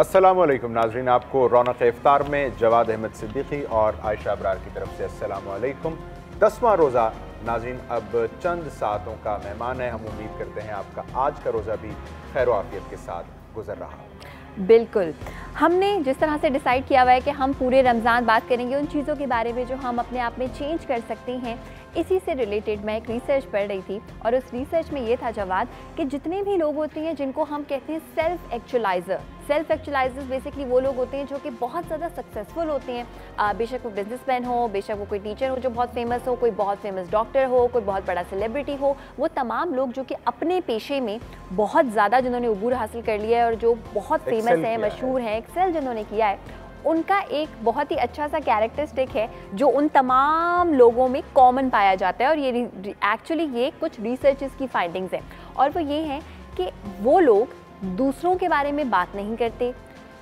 अस्सलामुअलैकुम नाज़रीन, आपको रौनक इफ्तार में जवाद अहमद सिद्दीकी और आयशा अबरार की तरफ से अस्सलामुअलैकुम। 10वां रोज़ा नाज़रीन अब चंद सातों का मेहमान है। हम उम्मीद करते हैं आपका आज का रोज़ा भी खैर व आफियत के साथ गुजर रहा हो। बिल्कुल, हमने जिस तरह से डिसाइड किया हुआ है कि हम पूरे रमज़ान बात करेंगे उन चीज़ों के बारे में जो हम अपने आप में चेंज कर सकते हैं। इसी से रिलेटेड मैं एक रिसर्च पढ़ रही थी और उस रिसर्च में ये था जवाब कि जितने भी लोग होते हैं जिनको हम कहते हैं सेल्फ एक्चुअलाइजर्स बेसिकली वो लोग होते हैं जो कि बहुत ज़्यादा सक्सेसफुल होते हैं। बेशक वो बिजनेसमैन हो, बेशक वो कोई टीचर हो जो बहुत फेमस हो, कोई बहुत फेमस डॉक्टर हो, कोई बहुत बड़ा सेलिब्रिटी हो, वो तमाम लोग जो कि अपने पेशे में बहुत ज़्यादा जिन्होंने उबूर हासिल कर लिया है और जो बहुत फेमस है, मशहूर हैं, एक्सेल जिन्होंने किया है, उनका एक बहुत ही अच्छा सा कैरेक्टरिस्टिक है जो उन तमाम लोगों में कॉमन पाया जाता है। और ये एक्चुअली ये कुछ रिसर्चेस की फाइंडिंग्स हैं और वो ये हैं कि वो लोग दूसरों के बारे में बात नहीं करते,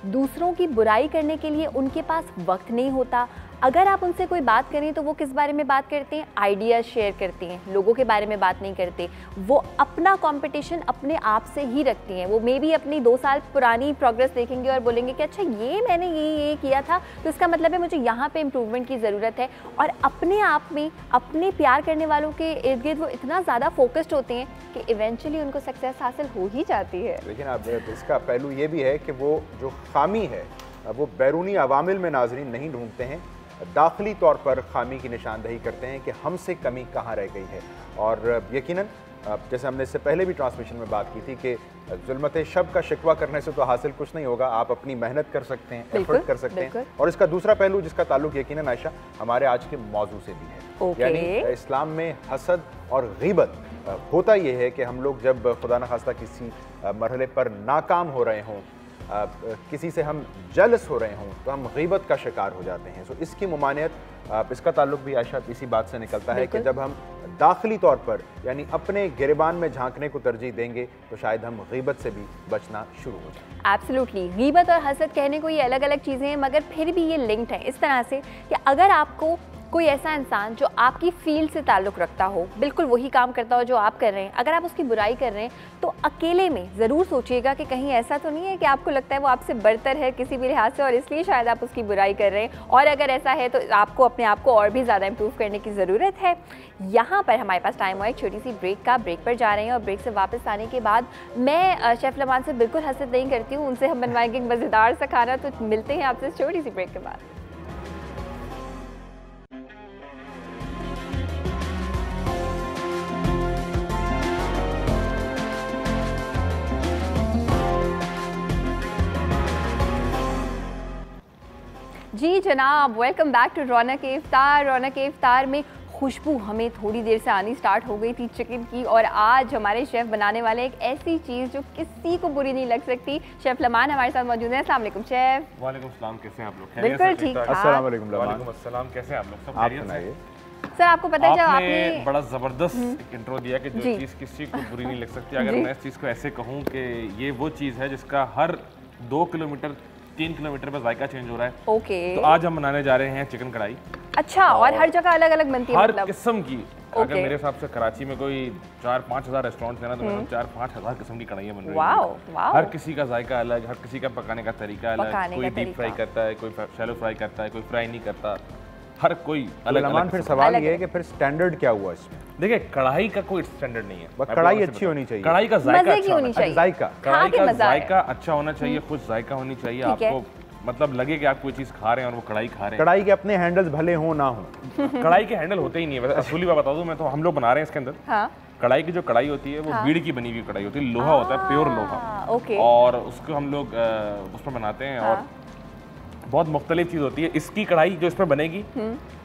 दूसरों की बुराई करने के लिए उनके पास वक्त नहीं होता। अगर आप उनसे कोई बात करें तो वो किस बारे में बात करते हैं? आइडियाज़ शेयर करते हैं, लोगों के बारे में बात नहीं करते। वो अपना कंपटीशन अपने आप से ही रखती हैं। वो मे बी अपनी 2 साल पुरानी प्रोग्रेस देखेंगे और बोलेंगे कि अच्छा ये मैंने ये किया था तो इसका मतलब है मुझे यहाँ पे इम्प्रूवमेंट की ज़रूरत है। और अपने आप में अपने प्यार करने वालों के इर्द गिर्द वो इतना ज़्यादा फोकस्ड होते हैं कि इवेंचुअली उनको सक्सेस हासिल हो ही जाती है। लेकिन अब इसका पहलू ये भी है कि वो जो खामी है वो बैरूनी अवामिल में नाज़रीन नहीं ढूंढते हैं, दाखिली तौर पर खामी की निशानदही करते हैं कि हमसे कमी कहाँ रह गई है। और यकीनन जैसे हमने इससे पहले भी ट्रांसमिशन में बात की थी कि जुल्मत शब का शिकवा करने से तो हासिल कुछ नहीं होगा, आप अपनी मेहनत कर सकते हैं, एफर्ट कर सकते हैं। और इसका दूसरा पहलू जिसका ताल्लुक यकीनन आयशा हमारे आज के मौजू से भी है, यानी इस्लाम में हसद और ग़ीबत। होता ये है कि हम लोग जब खुदा न खास्ता किसी मरहले पर नाकाम हो रहे हों, किसी से हम जलस हो रहे हों तो हम ग़ीबत का शिकार हो जाते हैं। सो इसकी मुमानियत, इसका ताल्लुक भी आयशा इसी बात से निकलता है कि जब हम दाखिली तौर पर यानी अपने गिरबान में झांकने को तरजीह देंगे तो शायद हम ग़ीबत से भी बचना शुरू हो जाए। एब्सोल्युटली, ग़ीबत और हसद कहने को ये अलग अलग चीज़ें हैं मगर फिर भी ये लिंक्ड है इस तरह से कि अगर आपको कोई ऐसा इंसान जो आपकी फील्ड से ताल्लुक़ रखता हो, बिल्कुल वही काम करता हो जो आप कर रहे हैं, अगर आप उसकी बुराई कर रहे हैं तो अकेले में ज़रूर सोचिएगा कि कहीं ऐसा तो नहीं है कि आपको लगता है वो आपसे बरतर है किसी भी लिहाज से और इसलिए शायद आप उसकी बुराई कर रहे हैं। और अगर ऐसा है तो आपको अपने आप को और भी ज़्यादा इम्प्रूव करने की ज़रूरत है। यहाँ पर हमारे पास टाइम हुआ एक छोटी सी ब्रेक का, ब्रेक पर जा रहे हैं और ब्रेक से वापस आने के बाद मैं शेफ़ लमान से बिल्कुल हसद नहीं करती हूँ, उनसे हम बनवाएंगे मज़ेदार सा खाना। तो मिलते हैं आपसे छोटी सी ब्रेक के बाद। जी जनाब, वेलकम बैक टू रौनक इफ्तार। रौनक इफ्तार में खुशबू हमें थोड़ी देर से आनी स्टार्ट हो गई थी चिकन की और आज हमारे शेफ़ बनाने वाले एक ऐसी चीज़ जो किसी को बुरी नहीं लग सकती। शेफ़ लमान हमारे साथ मौजूद हैं। अस्सलाम वालेकुम शेफ़। वालेकुम सलाम, कैसे हैं आप लोग? बिल्कुल ठीक ठाक। अस्सलाम वालेकुम लमान। वालेकुम अस्सलाम, कैसे हैं आप लोग? सब आप खैरियत सुनाइए। सर आपको पता है जब आपने बड़ा ज़बरदस्त इंट्रो दिया कि जो चीज़ किसी को बुरी नहीं लग सकती। अगर मैं इस चीज़ को ऐसे कहूँ कि ये वो चीज़ है जिसका हर 2 किलोमीटर 3 किलोमीटर पर जायका चेंज हो रहा है। ओके, तो आज हम बनाने जा रहे हैं चिकन कढ़ाई। अच्छा, और हर जगह अलग अलग बनती है? हर मतलब किस्म की। अगर मेरे हिसाब से कराची में कोई 4-5 हज़ार रेस्टोरेंट है ना, तो मतलब 4-5 हज़ार किस्म की कढ़ाइयाँ बन रही हैं। वाओ, हर किसी का जायका अलग, हर किसी का पकाने का तरीका अलग। कोई डीप फ्राई करता है, कोई शैलो फ्राई करता है, कोई फ्राई नहीं करता, हर कोई अलग अलग। फिर सवाल ये है कि फिर स्टैंडर्ड क्या हुआ इसमें? देखिए, कढ़ाई का कोई स्टैंडर्ड नहीं है, बस कढ़ाई अच्छी होनी चाहिए, कढ़ाई का जायका अच्छा होनी चाहिए, कढ़ाई का जायका अच्छा होना चाहिए, खुद जायका होनी चाहिए। आपको मतलब लगे कि आप कोई चीज़ खा रहे हैं और वो कढ़ाई खा रहे हैं। कढ़ाई के अपने हैंडल्स भले हो ना हो, कढ़ाई के हैंडल होते ही नहीं है। वैसे असली बात बता दूं, मैं तो हम लोग बना रहे हैं इसके अंदर कढ़ाई की जो कढ़ाई होती है वो बीड़ की बनी हुई कढ़ाई होती है, लोहा होता है, प्योर लोहा। और उसको हम लोग उसमें बनाते हैं और बहुत मुख्तलिफ चीज़ होती है। इसकी कढ़ाई जो इसमें बनेगी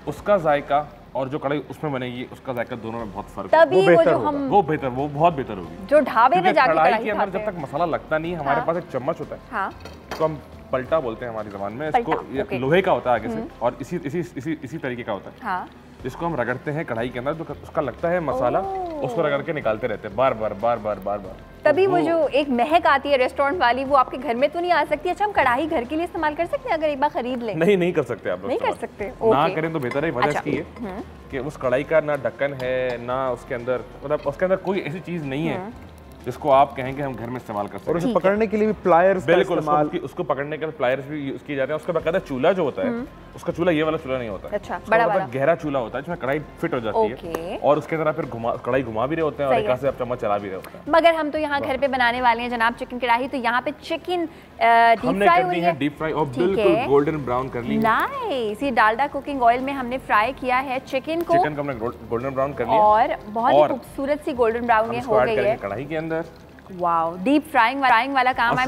उसका जायका और जो कढ़ाई उसमें बनेगी उसका जायका दोनों में बहुत फर्क है। वो बहुत बेहतर होगी जो ढाबे में जाके कढ़ाई के अंदर जब तक मसाला लगता नहीं है। हमारे पास एक चम्मच होता है तो हम पलटा बोलते हैं हमारी ज़बान में इसको, लोहे का होता है आगे से और इसी तरीके का होता है, जिसको हम रगड़ते हैं कढ़ाई के अंदर, जो उसका लगता है मसाला, उसको रगड़ के निकालते रहते हैं बार बार। तभी वो जो एक महक आती है रेस्टोरेंट वाली, वो आपके घर में तो नहीं आ सकती। अच्छा, हम कढ़ाई घर के लिए इस्तेमाल कर सकते हैं अगर एक बार खरीद लें? नहीं कर सकते आप लोग, नहीं कर सकते। ना करें तो बेहतर है। वजह इसकी है कि उस कढ़ाई का ना ढक्कन है, ना उसके अंदर, मतलब उसके अंदर कोई ऐसी चीज़ नहीं है जिसको आप कहें कि हम घर में इस्तेमाल कर सकते हैं। और उसे पकड़ने के लिए भी प्लायर्स बिल्कुल, उसको पकड़ने के लिए प्लायर्स भी यूज किए जाते हैं। उसका बकायदा चूल्हा जो होता है, उसका चूल्हा ये वाला चूल्हा नहीं होता है। अच्छा, बड़ा वाला गहरा चूल्हा होता है जिसमें कढ़ाई फिट हो जाती है और उसके अंदर फिर कढ़ाई घुमा भी रहे होते हैं और एक हाथ से आप चम्मच चला भी रहे होते हैं। मगर हम तो यहाँ घर पे बनाने वाले हैं जनाब चिकन कढ़ाई, तो यहाँ पे चिकन डीप फ्राई हुई है, डीप फ्राई और बिल्कुल गोल्डन ब्राउन कर ली है। नाइस, ये डालडा कुकिंग ऑयल में हमने फ्राई किया है चिकन को हमने गोल्डन ब्राउन कर लिया और बहुत ही खूबसूरत सी गोल्डन ब्राउन ये हो गई है कढ़ाई के अंदर। वाओ, डीप फ्राइंग वाला काम है।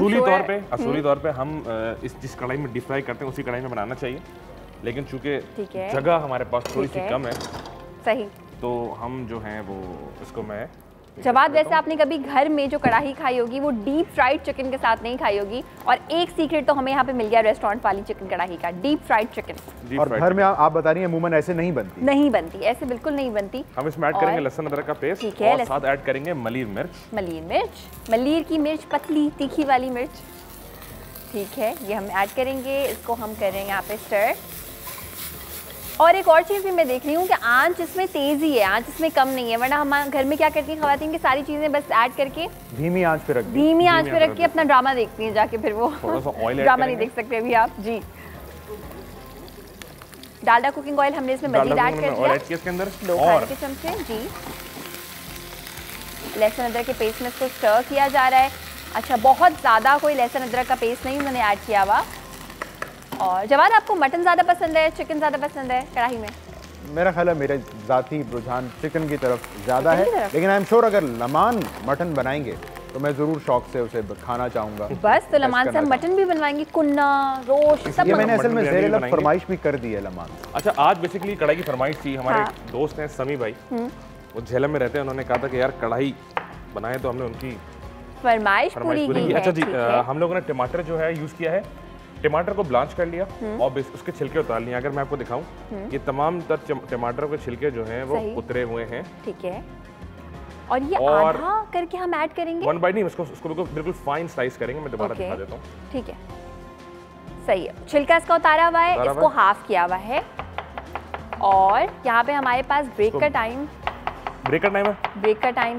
असली तौर पे हम जिस कढ़ाई में डीप फ्राई करते हैं उसी कढ़ाई में बनाना चाहिए, लेकिन चूंकि जगह हमारे पास थोड़ी सी कम है, सही, तो हम जो हैं वो इसको मैं जवाद, वैसे आपने कभी घर में जो कढ़ाई खाई होगी वो डीप फ्राइड चिकन के साथ नहीं खाई होगी। और एक सीक्रेट तो हमें यहाँ पे मिल गया रेस्टोरेंट वाली चिकन कढ़ाई का, डीप फ्राइड चिकन। और घर में आप बता रही हैं अमूमन ऐसे नहीं बनती, ऐसे बिल्कुल नहीं बनती। हम इसमें ऐड करेंगे लहसुन अदरक का पेस्ट और साथ ऐड करेंगे मलीर मिर्च, मलीर की मिर्च, पतली तीखी वाली मिर्च। ठीक है, ये हम ऐड करेंगे, इसको हम करेंगे यहाँ पे स्टर। और एक और चीज़ भी मैं देख रही हूँ कि आंच इसमें तेज़ी है, आंच इसमें कम नहीं है, वरना हम घर में क्या करती हैं ख़वातीन की सारी चीज़ें बस ऐड करके धीमी आंच पे रख के अपना ड्रामा देखती हैं जाके, फिर वो ड्रामा नहीं देख सकते अभी आप जी। डालडा कुकिंग ऑयल हमने इसमें मजीद ऐड कर दिया, 2 खाने के चमचे जी। लहसुन अदरक के पेस्ट में इसको स्टर किया जा रहा है। अच्छा, बहुत ज़्यादा कोई लहसुन अदरक का पेस्ट नहीं उन्होंने ऐड किया हुआ। और जवाद, आपको मटन ज़्यादा पसंद है, चिकन ज़्यादा पसंद है कढ़ाई में? मेरा ख्याल है मेरे ज़ाती रुझान चिकन की तरफ ज़्यादा है, लेकिन आई एम श्योर अगर लमान मटन बनाएंगे तो मैं ज़रूर शौक से उसे खाना चाहूँगा। बस, तो लमान से हम मटन भी बनवाएंगे, कुन्ना, रोस्ट, सब। ये मैंने असल में ज़ेर फरमाइश भी कर दी है लमान। अच्छा, आज बेसिकली कढ़ाई की फरमाइश थी, हमारे दोस्त हैं समी भाई, वो झेलम में रहते हैं, उन्होंने कहा था कि यार कढ़ाई बनाए, तो हमने उनकी फरमाइश पूरी की। अच्छा जी, हम लोगों ने टमाटर जो है यूज़ किया है, टमाटर को ब्लांच कर लिया और उसके छिलके उतार लिए। अगर मैं आपको दिखाऊं, ये तमाम टमाटरों के छिलके जो हैं वो उतरे हुए हैं। ठीक है, और ये आधा करके हम ऐड करेंगे, 1 बाइट नहीं, उसको बिल्कुल फाइन स्लाइस करेंगे। मैं दोबारा दिखा देता हूं। ठीक है, सही है, छिलका इसका उतारा हुआ है, इसको हाफ किया हुआ है। और यहाँ पे हमारे पास ब्रेक का टाइम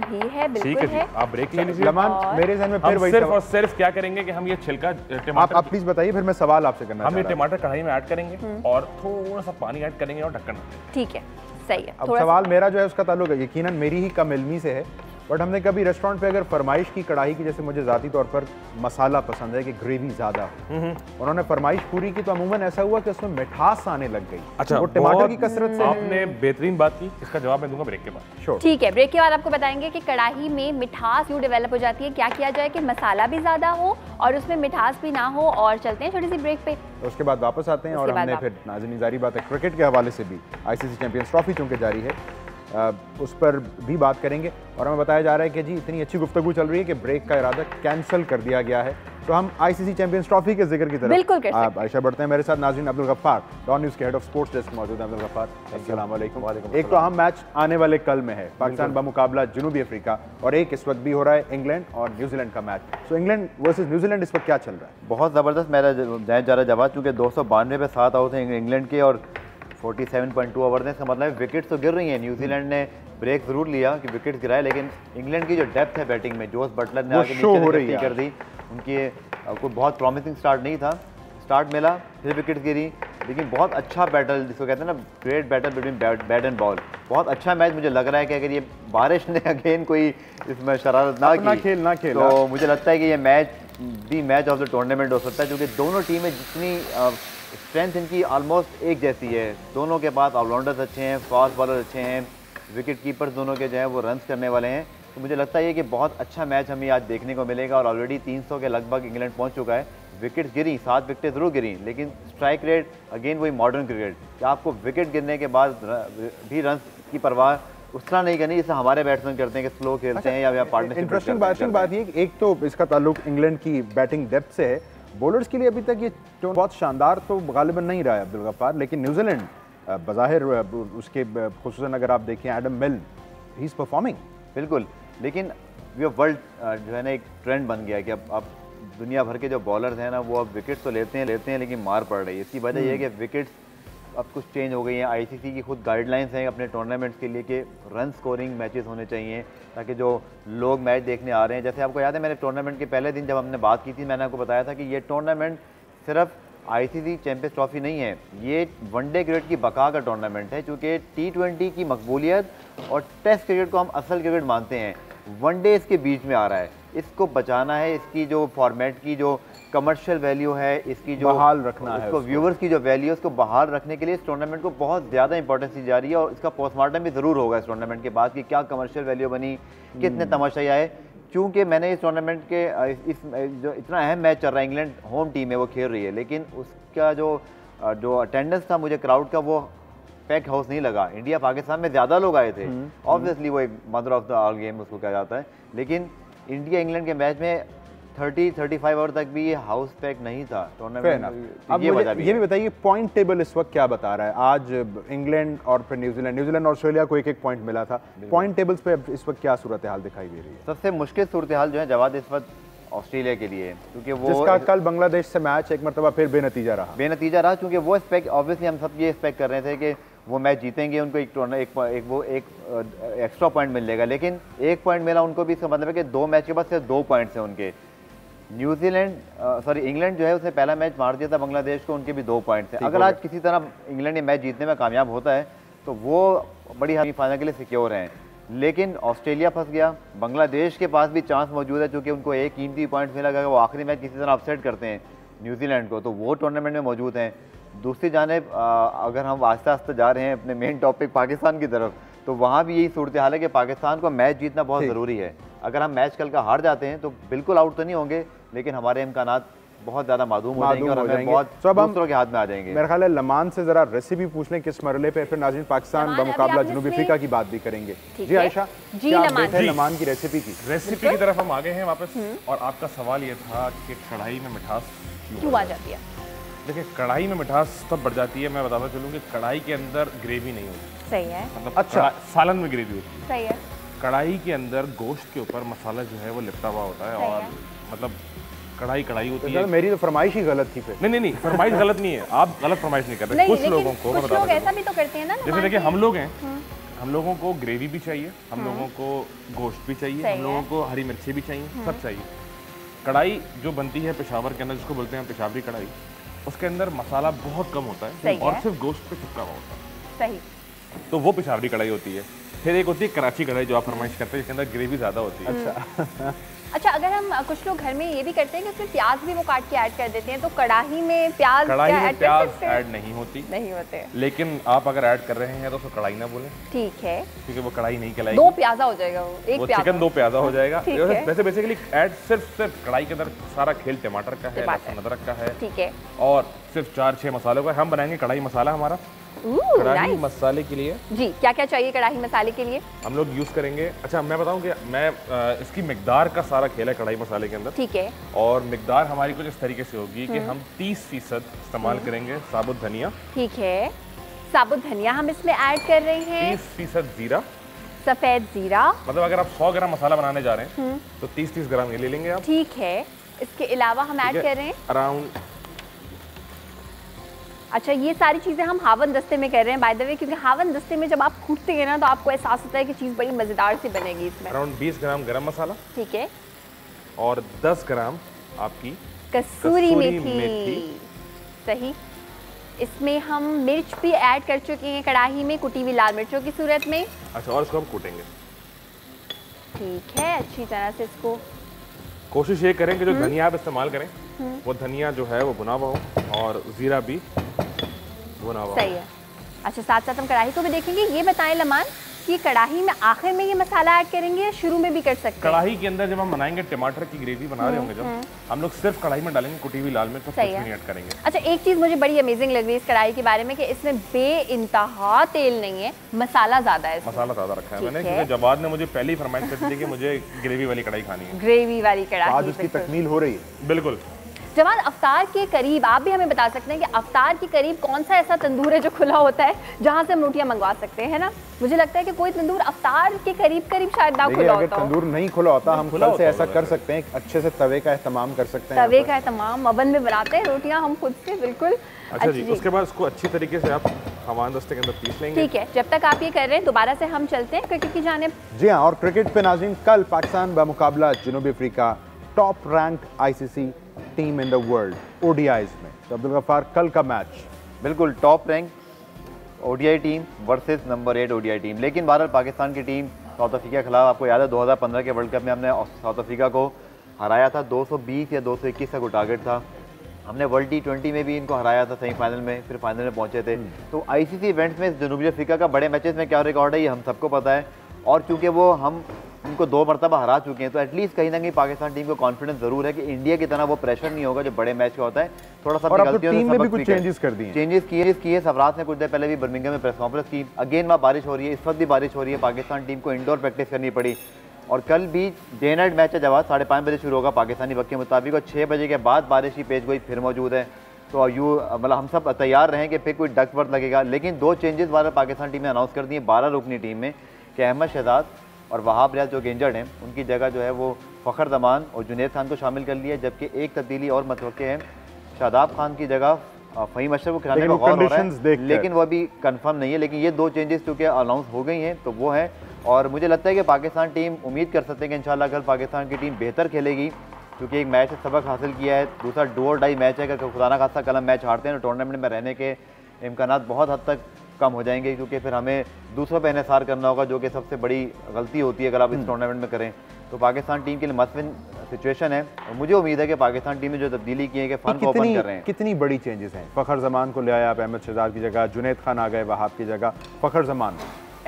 भी है, बिल्कुल है। आप ब्रेक ले लीजिए। लमान, मेरे ज़हन में फिर वही सिर्फ और सिर्फ क्या करेंगे कि हम ये छिलका टमाटर, आप प्लीज बताइए, फिर मैं सवाल आपसे करना हम ये टमाटर कढ़ाई में ऐड करेंगे और थोड़ा सा पानी ऐड करेंगे और ढक्कन। ठीक है, सही है। अब सवाल मेरा जो है उसका ताल्लुक है यकीनन मेरी ही कम इल्मी से है, बट हमने कभी रेस्टोरेंट पे अगर फरमाइश की कढ़ाई की, जैसे मुझे ज़ाती तौर पर मसाला पसंद है कि ग्रेवी ज़्यादा हो, उन्होंने फरमाइश पूरी की तो अमूमन ऐसा हुआ कि उसमें मिठास आने लग गई। अच्छा, वो टमाटर की कसरत से। आपने बेहतरीन बात की, इसका जवाब मैं दूंगा ब्रेक के बाद। श्योर, ठीक है, ब्रेक के बाद आपको बताएंगे कि कढ़ाई में मिठास यूँ डेवलप हो जाती है, क्या किया जाए कि मसाला भी ज़्यादा हो और उसमें मिठास भी ना हो। और चलते हैं छोटी सी ब्रेक पे, उसके बाद वापस आते हैं। और हमने फिर नाज़रीन जारी बात है क्रिकेट के हवाले से भी, ICC चैंपियंस ट्रॉफी चूँकि जारी है, उस पर भी बात करेंगे। और हमें बताया जा रहा है कि जी इतनी अच्छी गुफ्तगू चल रही है कि ब्रेक का इरादा कैंसिल कर दिया गया है, तो हम ICC चैंपियंस ट्रॉफी के जिक्र की तरफ आप आयशा बढ़ते हैं। मेरे साथ नाज़रीन अब्दुल गफ्फार, डॉन न्यूज़ के हेड ऑफ स्पोर्ट्स डेस्क मौजूद हैं। अब्दुल गफ्फार, अस्सलाम वालेकुम। एक तो अहम मैच आने वाले कल में है, पाकिस्तान बमुकाबला जनूबी अफ्रीका, और एक इस वक्त भी हो रहा है इंग्लैंड और न्यूजीलैंड का मैच। सो इंग्लैंड वर्सेस न्यूजीलैंड इस वक्त क्या चल रहा है? बहुत ज़बरदस्त मेरा जहन जा रहा है जवाब, चूँकि 292 पे 7 आउट थे इंग्लैंड के और 47.2 ओवर ने, इसका मतलब विकेट तो गिर रही हैं। न्यूजीलैंड ने ब्रेक जरूर लिया कि विकेट गिराए, लेकिन इंग्लैंड की जो डेप्थ है बैटिंग में, जोस बटलर ने आके नीचे कर दी, उनकी कोई बहुत प्रॉमिसिंग स्टार्ट नहीं था, स्टार्ट मिला फिर विकेट गिरी, लेकिन बहुत अच्छा बैटल, जिसको कहते हैं ना great battle between bat and ball, बहुत अच्छा मैच मुझे लग रहा है कि अगर ये बारिश ने अगेन कोई इसमें शरारत ना की तो मुझे लगता है कि ये match the match of the tournament हो सकता है, क्योंकि दोनों टीमें जितनी स्ट्रेंथ इनकी ऑलमोस्ट एक जैसी है, दोनों के पास ऑलराउंडर्स अच्छे हैं, फास्ट बॉलर अच्छे हैं, विकेट कीपर्स दोनों के जो है वो रन्स करने वाले हैं, तो मुझे लगता है कि बहुत अच्छा मैच हमें आज देखने को मिलेगा। और ऑलरेडी 300 के लगभग इंग्लैंड पहुंच चुका है, विकेट गिरी, 7 विकेटें ज़रूर गिरी, लेकिन स्ट्राइक रेट अगेन वही मॉडर्न क्रिकेट कि आपको विकेट गिरने के बाद भी रन की परवाह उस तरह नहीं करनी जैसे हमारे बैट्समैन करते हैं कि स्लो खेलते हैं या पार्टनरशिप। इंटरेस्टिंग बात ये कि एक तो इसका ताल्लुक इंग्लैंड की बैटिंग डेप्थ से है, बॉलर्स के लिए अभी तक ये बहुत शानदार तो गालिबन नहीं रहा है अब्दुल गफ्फार, लेकिन न्यूजीलैंड बज़ाहिर उसके खुसूसन अगर आप देखें Adam mill, he is performing बिल्कुल, लेकिन ये वर्ल्ड जो है ना एक ट्रेंड बन गया कि अब दुनिया भर के जो बॉलर्स हैं ना वो अब विकेट तो लेते हैं लेकिन मार पड़ रही है। इसकी वजह यह है कि विकेट्स अब कुछ चेंज हो गई हैं। आईसीसी की खुद गाइडलाइंस हैं अपने टूर्नामेंट्स के लिए कि रन स्कोरिंग मैचेस होने चाहिए, ताकि जो लोग मैच देखने आ रहे हैं, जैसे आपको याद है मैंने टूर्नामेंट के पहले दिन जब हमने बात की थी, मैंने आपको बताया था कि ये टूर्नामेंट सिर्फ आईसीसी चैंपियंस ट्रॉफी नहीं है, ये वनडे क्रिकेट की बका का टूर्नामेंट है, क्योंकि T20 की मकबूलियत और टेस्ट क्रिकेट को हम असल क्रिकेट मानते हैं। वनडे इसके बीच में आ रहा है, इसको बचाना है, इसकी जो फॉर्मेट की जो कमर्शियल वैल्यू है, इसकी जो बहाल रखना है, उसको व्यूवर्स की जो वैल्यू है उसको बहाल रखने के लिए इस टूर्नामेंट को बहुत ज़्यादा इंपॉर्टेंस दी जा रही है। और इसका पोस्टमार्टम भी ज़रूर होगा इस टूर्नामेंट के बाद कि क्या कमर्शियल वैल्यू बनी, कितने तमाशाई आए। क्योंकि मैंने इस टूर्नामेंट के इस जो इतना अहम मैच चल रहा है, इंग्लैंड होम टीम है वो खेल रही है, लेकिन उसका जो अटेंडेंस था मुझे क्राउड का वो पैक हाउस नहीं लगा। इंडिया पाकिस्तान में ज़्यादा लोग आए थे, ऑब्वियसली वो एक mother of the all game उसको कहा जाता है, लेकिन इंडिया इंग्लैंड के मैच में 30-35 ओवर तक भी ये हाउस पैक नहीं था टूर्नामेंट। अब ये भी बताइए पॉइंट टेबल इस वक्त क्या बता रहा है? आज इंग्लैंड और फिर न्यूजीलैंड और ऑस्ट्रेलिया को एक पॉइंट मिला था। पॉइंट टेबल्स पे इस वक्त क्या सूरत हाल दिखाई दे रही है? सबसे मुश्किल सूरत हाल जो है जवाद इस वक्त ऑस्ट्रेलिया के लिए, क्योंकि वो जिसका कल बांग्लादेश से मैच एक मरतबा फिर बेनतीजा रहा, क्योंकि वो एक्सपेक्ट ऑब्वियसली हम सब ये एक्सपेक्ट कर रहे थे कि वो मैच जीतेंगे, उनको एक एक्स्ट्रा पॉइंट मिल जाएगा, लेकिन एक पॉइंट मिला उनको भी। इसका मतलब है कि 2 मैच के बाद सिर्फ 2 पॉइंट्स हैं उनके। इंग्लैंड जो है उसने पहला मैच मार दिया था बांग्लादेश को, उनके भी 2 पॉइंट्स हैं। अगर आज किसी तरह इंग्लैंड ये मैच जीतने में कामयाब होता है तो वो बड़ी फाइनल के लिए सिक्योर हैं, लेकिन ऑस्ट्रेलिया फंस गया। बांग्लादेश के पास भी चांस मौजूद है, चूँकि उनको एक कीमती पॉइंट मिला अगर वो आखिरी मैच किसी तरह अपसेट करते हैं न्यूजीलैंड को, तो वो टूर्नामेंट में मौजूद हैं। दूसरी जानिब अगर हम आस्ते आस्ते जा रहे हैं अपने मेन टॉपिक पाकिस्तान की तरफ, तो वहाँ भी यही सूरत हाल है कि पाकिस्तान को मैच जीतना बहुत ज़रूरी है। अगर हम मैच कल का हार जाते हैं तो बिल्कुल आउट तो नहीं होंगे, लेकिन हमारे इम्कानात बहुत ज़्यादा मादूम हो जाएंगे और हमें बहुत दूसरों के हाथ में आ जाएंगे। मेरा ख्याल है लमान से ज़रा रेसिपी पूछ लें किस मरले पे, फिर नाज़रीन पाकिस्तान बमुकाबला जनूबी अफ्रीका की बात भी करेंगे। जी आयशा, क्या अपडेट है लमान की रेसिपी की तरफ हम आ गए हैं वापस। और आपका सवाल ये था कि कढ़ाई में मिठास क्यों आ जाती है? देखिए, कढ़ाई में मिठास तब बढ़ जाती है, मैं बताता चलूँ कि कढ़ाई के अंदर ग्रेवी नहीं होती। सही है। मतलब अच्छा, सालन में ग्रेवी होती है। सही है। कढ़ाई के अंदर गोश्त के ऊपर मसाला जो है वो लिपटा हुआ होता है, और मतलब कढ़ाई होती है। मेरी तो फरमाइश ही गलत थी। नहीं, फरमाइश गलत नहीं है, आप गलत फरमाइश नहीं कर रहे। कुछ लोगों को कुछ लोग ऐसा भी तो करते हैं ना, जैसे देखिए हम लोग हैं, हम लोगों को ग्रेवी भी चाहिए, हम लोगों को गोश्त भी चाहिए, हम लोगों को हरी मिर्ची भी चाहिए, सब चाहिए। कढ़ाई जो बनती है पेशावर के अंदर, जिसको बोलते हैं पेशावरी कढ़ाई, उसके अंदर मसाला बहुत कम होता है और सिर्फ गोश्त पे चिपका हुआ होता है। सही। तो वो पेशावरी कढ़ाई होती है। फिर एक होती है कराची कढ़ाई जो आप फरमाइश करते हैं, जिसके अंदर ग्रेवी ज़्यादा होती है। अच्छा, अगर हम कुछ लोग घर में ये भी करते हैं कि उसमें प्याज भी वो काट के ऐड कर देते हैं, तो कढ़ाई में प्याज ऐड नहीं होते, लेकिन आप अगर ऐड कर रहे हैं तो उसको कढ़ाई ना बोलें, ठीक है, क्योंकि वो कढ़ाई नहीं कहलाएगी। 2 प्याजा हो जाएगा, वो चिकन 2 प्याजा हो जाएगा। वैसे बेसिकली ऐड सिर्फ कढ़ाई के अंदर सारा खेल टमाटर का है, लहसुन अदरक का है, ठीक है, और सिर्फ 4-6 मसालों का। हम बनाएंगे कढ़ाई मसाला हमारा। कढ़ाई मसाले के लिए जी क्या क्या चाहिए? कढ़ाई मसाले के लिए हम लोग यूज करेंगे, अच्छा मैं बताऊं कि मैं इसकी मिकदार का सारा खेल है कढ़ाई मसाले के अंदर, ठीक है, और मिकदार हमारी कुछ इस तरीके से होगी कि हम 30% इस्तेमाल करेंगे साबुत धनिया, ठीक है, साबुत धनिया हम इसमें ऐड कर रहे हैं, 30% जीरा, सफेद जीरा, मतलब अगर आप 100 ग्राम मसाला बनाने जा रहे हैं तो 30-30 ग्राम ये ले लेंगे आप, ठीक है। इसके अलावा हम ऐड कर रहे हैं अराउंड, अच्छा ये सारी चीज़ें हम हावन दस्ते में कर रहे हैं बाय द वे, क्योंकि हावन दस्ते में जब आप कूटते हैं ना तो आपको एहसास होता है कि चीज़ बड़ी मज़ेदार सी बनेगी। इसमें अराउंड 20 ग्राम गरम मसाला, ठीक है, और 10 ग्राम आपकी कसूरी मेथी, सही। इसमें हम मिर्च भी ऐड कर चुके हैं कढ़ाई में, कुटी हुई लाल मिर्चों की सूरत में। अच्छा, और इसको हम कूटेंगे, ठीक है, अच्छी तरह से इसको। कोशिश ये करें कि जो धनिया आप इस्तेमाल करें वो धनिया जो है वो भुना हुआ हो और जीरा भी भुना हुआ, सही है। अच्छा, साथ साथ हम कढ़ाई को भी देखेंगे। ये बताएं लमान कि कढ़ाई में आखिर में ये मसाला ऐड करेंगे या शुरू में भी कर सकते हैं? कढ़ाई के अंदर जब हम बनाएंगे टमाटर की ग्रेवी बना रहे होंगे जब, हम लोग सिर्फ कढ़ाई में डालेंगे कुटी हुई लाल मिर्च, कुछ नहीं ऐड करेंगे। अच्छा, एक चीज मुझे बड़ी अमेजिंग लग रही है इस कढ़ाई के बारे में कि इसमें बेइंतहा तेल नहीं है, मसाला ज्यादा है, मसाला ज्यादा रखा है मैंने, क्योंकि जवाद ने मुझे पहले ही फरमाइश कर दी कि मुझे ग्रेवी वाली कढ़ाई खानी है, ग्रेवी वाली कढ़ाई, आज उसकी तकमील हो रही है। बिल्कुल। जवाद, अफ्तार के करीब आप भी हमें बता सकते हैं कि अफ्तार के करीब कौन सा ऐसा तंदूर है जो खुला होता है जहाँ से हम रोटियां मंगवा सकते हैं, है ना? मुझे लगता है कि कोई तंदूर अफ्तार के करीब शायद ना खुला होता हो। तंदूर नहीं खुला होता, हम कल से ऐसा कर सकते हैं, अच्छे से तवे का एहतमाम कर सकते हैं। तवे का एहतमाम, ओवन में बनाते हैं रोटियां हम खुद से, बिल्कुल। अच्छा जी, उसके बाद इसको अच्छी तरीके से आप हवान दस्ते के अंदर पीस लेंगे। ठीक है, जब तक आप ये कर रहे हैं दोबारा से हम चलते हैं क्रिकेट की जानिब। जी हाँ, और क्रिकेट पे नाज़रीन, कल पाकिस्तान बमुकाबला जनूबी Africa top rank ICC team in the world ODIs में। तो अब्दुल गफ्फार, कल का मैच बिल्कुल top rank ODI team versus number 8 ODI team. लेकिन बहरहाल पाकिस्तान की टीम साउथ अफ्रीका के खिलाफ, आपको याद है 2015 के वर्ल्ड कप में हमने साउथ अफ्रीका को हराया था, 220 या 221 का कोई टारगेट था। हमने वर्ल्ड T20 में भी इनको हराया था सेमीफाइनल में, फिर फाइनल में पहुंचे थे। तो आईसीसी इवेंट्स में जनूबी अफ्रीका का बड़े मैचेस में क्या रिकॉर्ड है ये हम सबको पता है, और चूंकि वो हम उनको 2 मरतबा हरा चुके हैं, तो एटलीस्ट कहीं ना कहीं पाकिस्तान टीम को कॉन्फिडेंस जरूर है कि इंडिया की तरह वो प्रेशर नहीं होगा जो बड़े मैच का होता है। थोड़ा सा टीम में भी कुछ चेंजेस कर दिए, चेंजेस किए। सरफराज ने कुछ देर पहले भी बर्मिंघम में प्रेस कॉन्फ्रेंस की। अगेन वहाँ बारिश हो रही है, इस वक्त भी बारिश हो रही है, पाकिस्तान टीम को इंडोर प्रैक्टिस करनी पड़ी। और कल भी डे नाइट मैच है जवाब, 5:30 बजे शुरू होगा पाकिस्तानी वक्त के मुताबिक, और 6 बजे के बाद बारिश की पेशगोई फिर मौजूद है। तो मतलब हम सब तैयार रहें कि फिर कोई डकवर्थ लगेगा। लेकिन 2 चेंजेस वाले पाकिस्तान टीम ने अनाउंस कर दिए 12 रुकनी टीम में, कि अहमद शहजाद और वहाब रियाज जो इंजर्ड हैं उनकी जगह जो है वो फ़खर जमान और जुनैद खान को शामिल कर लिया। जबकि एक तब्दीली और मतवक्के है, शादाब खान की जगह फ़हीम अशरफ को खिलाने का गौर हो रहा है, लेकिन वो अभी कंफर्म नहीं है। लेकिन ये 2 चेंजेस चूँकि अनाउंस हो गई हैं तो वो है। और मुझे लगता है कि पाकिस्तान टीम उम्मीद कर सकते हैं कि इंशाल्लाह कल पाकिस्तान की टीम बेहतर खेलेगी, क्योंकि एक मैच से सबक हासिल किया है। दूसरा डू और डाई मैच है, अगर खुदा ना खास्ता कल हम मैच हारते हैं तो टूर्नामेंट में रहने के इम्कानात बहुत हद तक कम हो जाएंगे, क्योंकि फिर हमें दूसरों पर इन्हिसार करना होगा, जो कि सबसे बड़ी गलती होती है अगर आप इस टूर्नामेंट में करें। तो पाकिस्तान टीम के लिए मस्ट विन सिचुएशन है, और मुझे उम्मीद है कि पाकिस्तान टीम में जो तब्दीली की है कि फन को ओपन कर रहे हैं। कितनी बड़ी चेंजेस हैं? फ़खर जमान को ले आया आप अहमद शहजाद की जगह, जुनैद खान आ गए वहाब की जगह, फ़खर जमान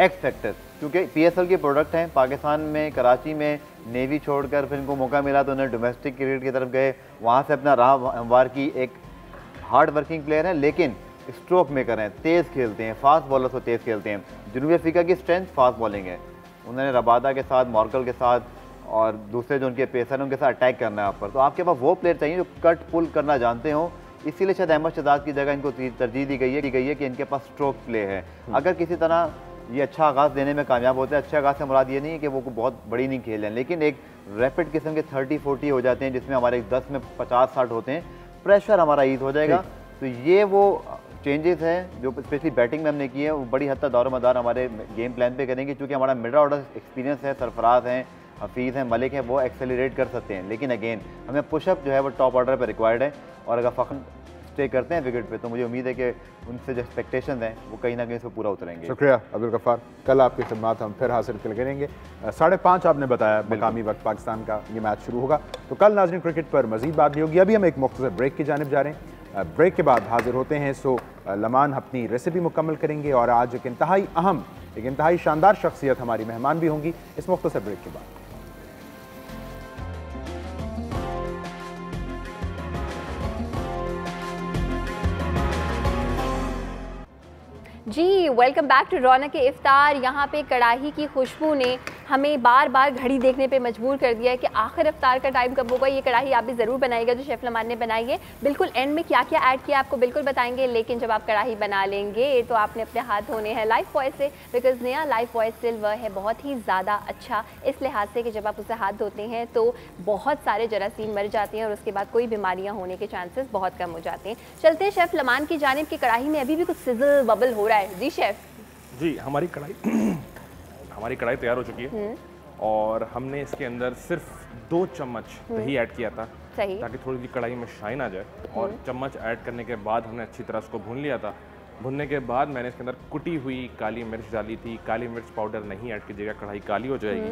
एक्स फैक्टर, क्योंकि पीएसएल के प्रोडक्ट हैं। पाकिस्तान में कराची में नेवी छोड़कर फिर इनको मौका मिला तो उन्हें डोमेस्टिक क्रिकेट की तरफ गए, वहाँ से अपना राह हमवार की। एक हार्ड वर्किंग प्लेयर है, लेकिन स्ट्रोक मेकर हैं, तेज़ खेलते हैं, फास्ट बॉलर्स को तेज़ खेलते हैं। जनूबी अफ्रीका की स्ट्रेंथ फास्ट बॉलिंग है। उन्होंने रबादा के साथ, मॉर्कल के साथ और दूसरे जो उनके पेसर हैं उनके साथ अटैक करना है आप पर। तो आपके पास वो प्लेयर चाहिए जो कट पुल करना जानते हो, इसीलिए शायद अहमद शहजाद की जगह इनको तरजीह दी गई है कि इनके पास स्ट्रोक प्ले है। अगर किसी तरह ये अच्छा आगाज़ देने में कामयाब होते हैं, अच्छे आगाज़ से मुराद ये नहीं है कि वो बहुत बड़ी नहीं खेल हैं, लेकिन एक रैपिड किस्म के 30-40 हो जाते हैं, जिसमें हमारे 10 में 50-60 होते हैं, प्रेशर हमारा ईज हो जाएगा। तो ये वो चेंजेस हैं जो स्पेशली बैटिंग में हमने किए हैं, वो बड़ी हद तक दौर-मदार हमारे गेम प्लान पे करेंगे, क्योंकि हमारा मिडल ऑर्डर एक्सपीरियंस है, सरफराज हैं, हफीज़ हैं, मलिक हैं, वो एक्सेलरेट कर सकते हैं। लेकिन अगेन हमें पुशअप जो है वो टॉप ऑर्डर पर रिक्वायर्ड है, और अगर फ़खर स्टे करते हैं विकेट पे तो मुझे उम्मीद है कि उनसे जो एक्सपेक्टेशन हैं वो कहीं ना कहीं इसको पूरा उतरेंगे। शुक्रिया अब्दुल गफ्फार, कल आपकी खिदमत हम फिर हासिल करेंगे। 5:30 आपने बताया मकामी वक्त पाकिस्तान का ये मैच शुरू होगा, तो कल नाज़रीन क्रिकेट पर मजीद बात नहीं होगी। अभी हम एक मुख्तसर ब्रेक की जानिब जा रहे हैं, ब्रेक के बाद हाजिर होते हैं। सो लमान अपनी रेसिपी मुकम्मल करेंगे, और आज एक इंतहाई अहम, एक इंतहाई शानदार शख्सियत हमारी मेहमान भी होंगी इस मुख्तसर ब्रेक के बाद। जी वेलकम बैक टू रौनक इफ्तार। यहाँ पे कढ़ाई की खुशबू ने हमें बार बार घड़ी देखने पे मजबूर कर दिया है कि आखिर इफ्तार का टाइम कब होगा। ये कढ़ाई आप भी ज़रूर बनाइएगा जो शेफ़ लमान ने बनाई है। बिल्कुल एंड में क्या क्या ऐड किया आपको बिल्कुल बताएंगे, लेकिन जब आप कढ़ाई बना लेंगे तो आपने अपने हाथ धोने हैं लाइफ बॉय से, बिकॉज नया लाइफ बॉय सिल्वर है बहुत ही ज़्यादा अच्छा इस लिहाज से कि जब आप उसे हाथ धोते हैं तो बहुत सारे जरासीम मर जाते हैं और उसके बाद कोई बीमारियाँ होने के चांसेस बहुत कम हो जाते हैं। चलते हैं शेफ़ लमान की जानिब की कढ़ाई में अभी भी कुछ सिज़ल बबल हो रहा है। जी शेफ़ जी, हमारी कढ़ाई तैयार हो चुकी है, और हमने इसके अंदर सिर्फ 2 चम्मच दही ऐड किया था ताकि थोड़ी सी कढ़ाई में शाइन आ जाए। और चम्मच ऐड करने के बाद हमने अच्छी तरह उसको भून लिया था। भुनने के बाद मैंने इसके अंदर कुटी हुई काली मिर्च डाली थी। काली मिर्च पाउडर नहीं ऐड कीजिएगा, कढ़ाई काली हो जाएगी।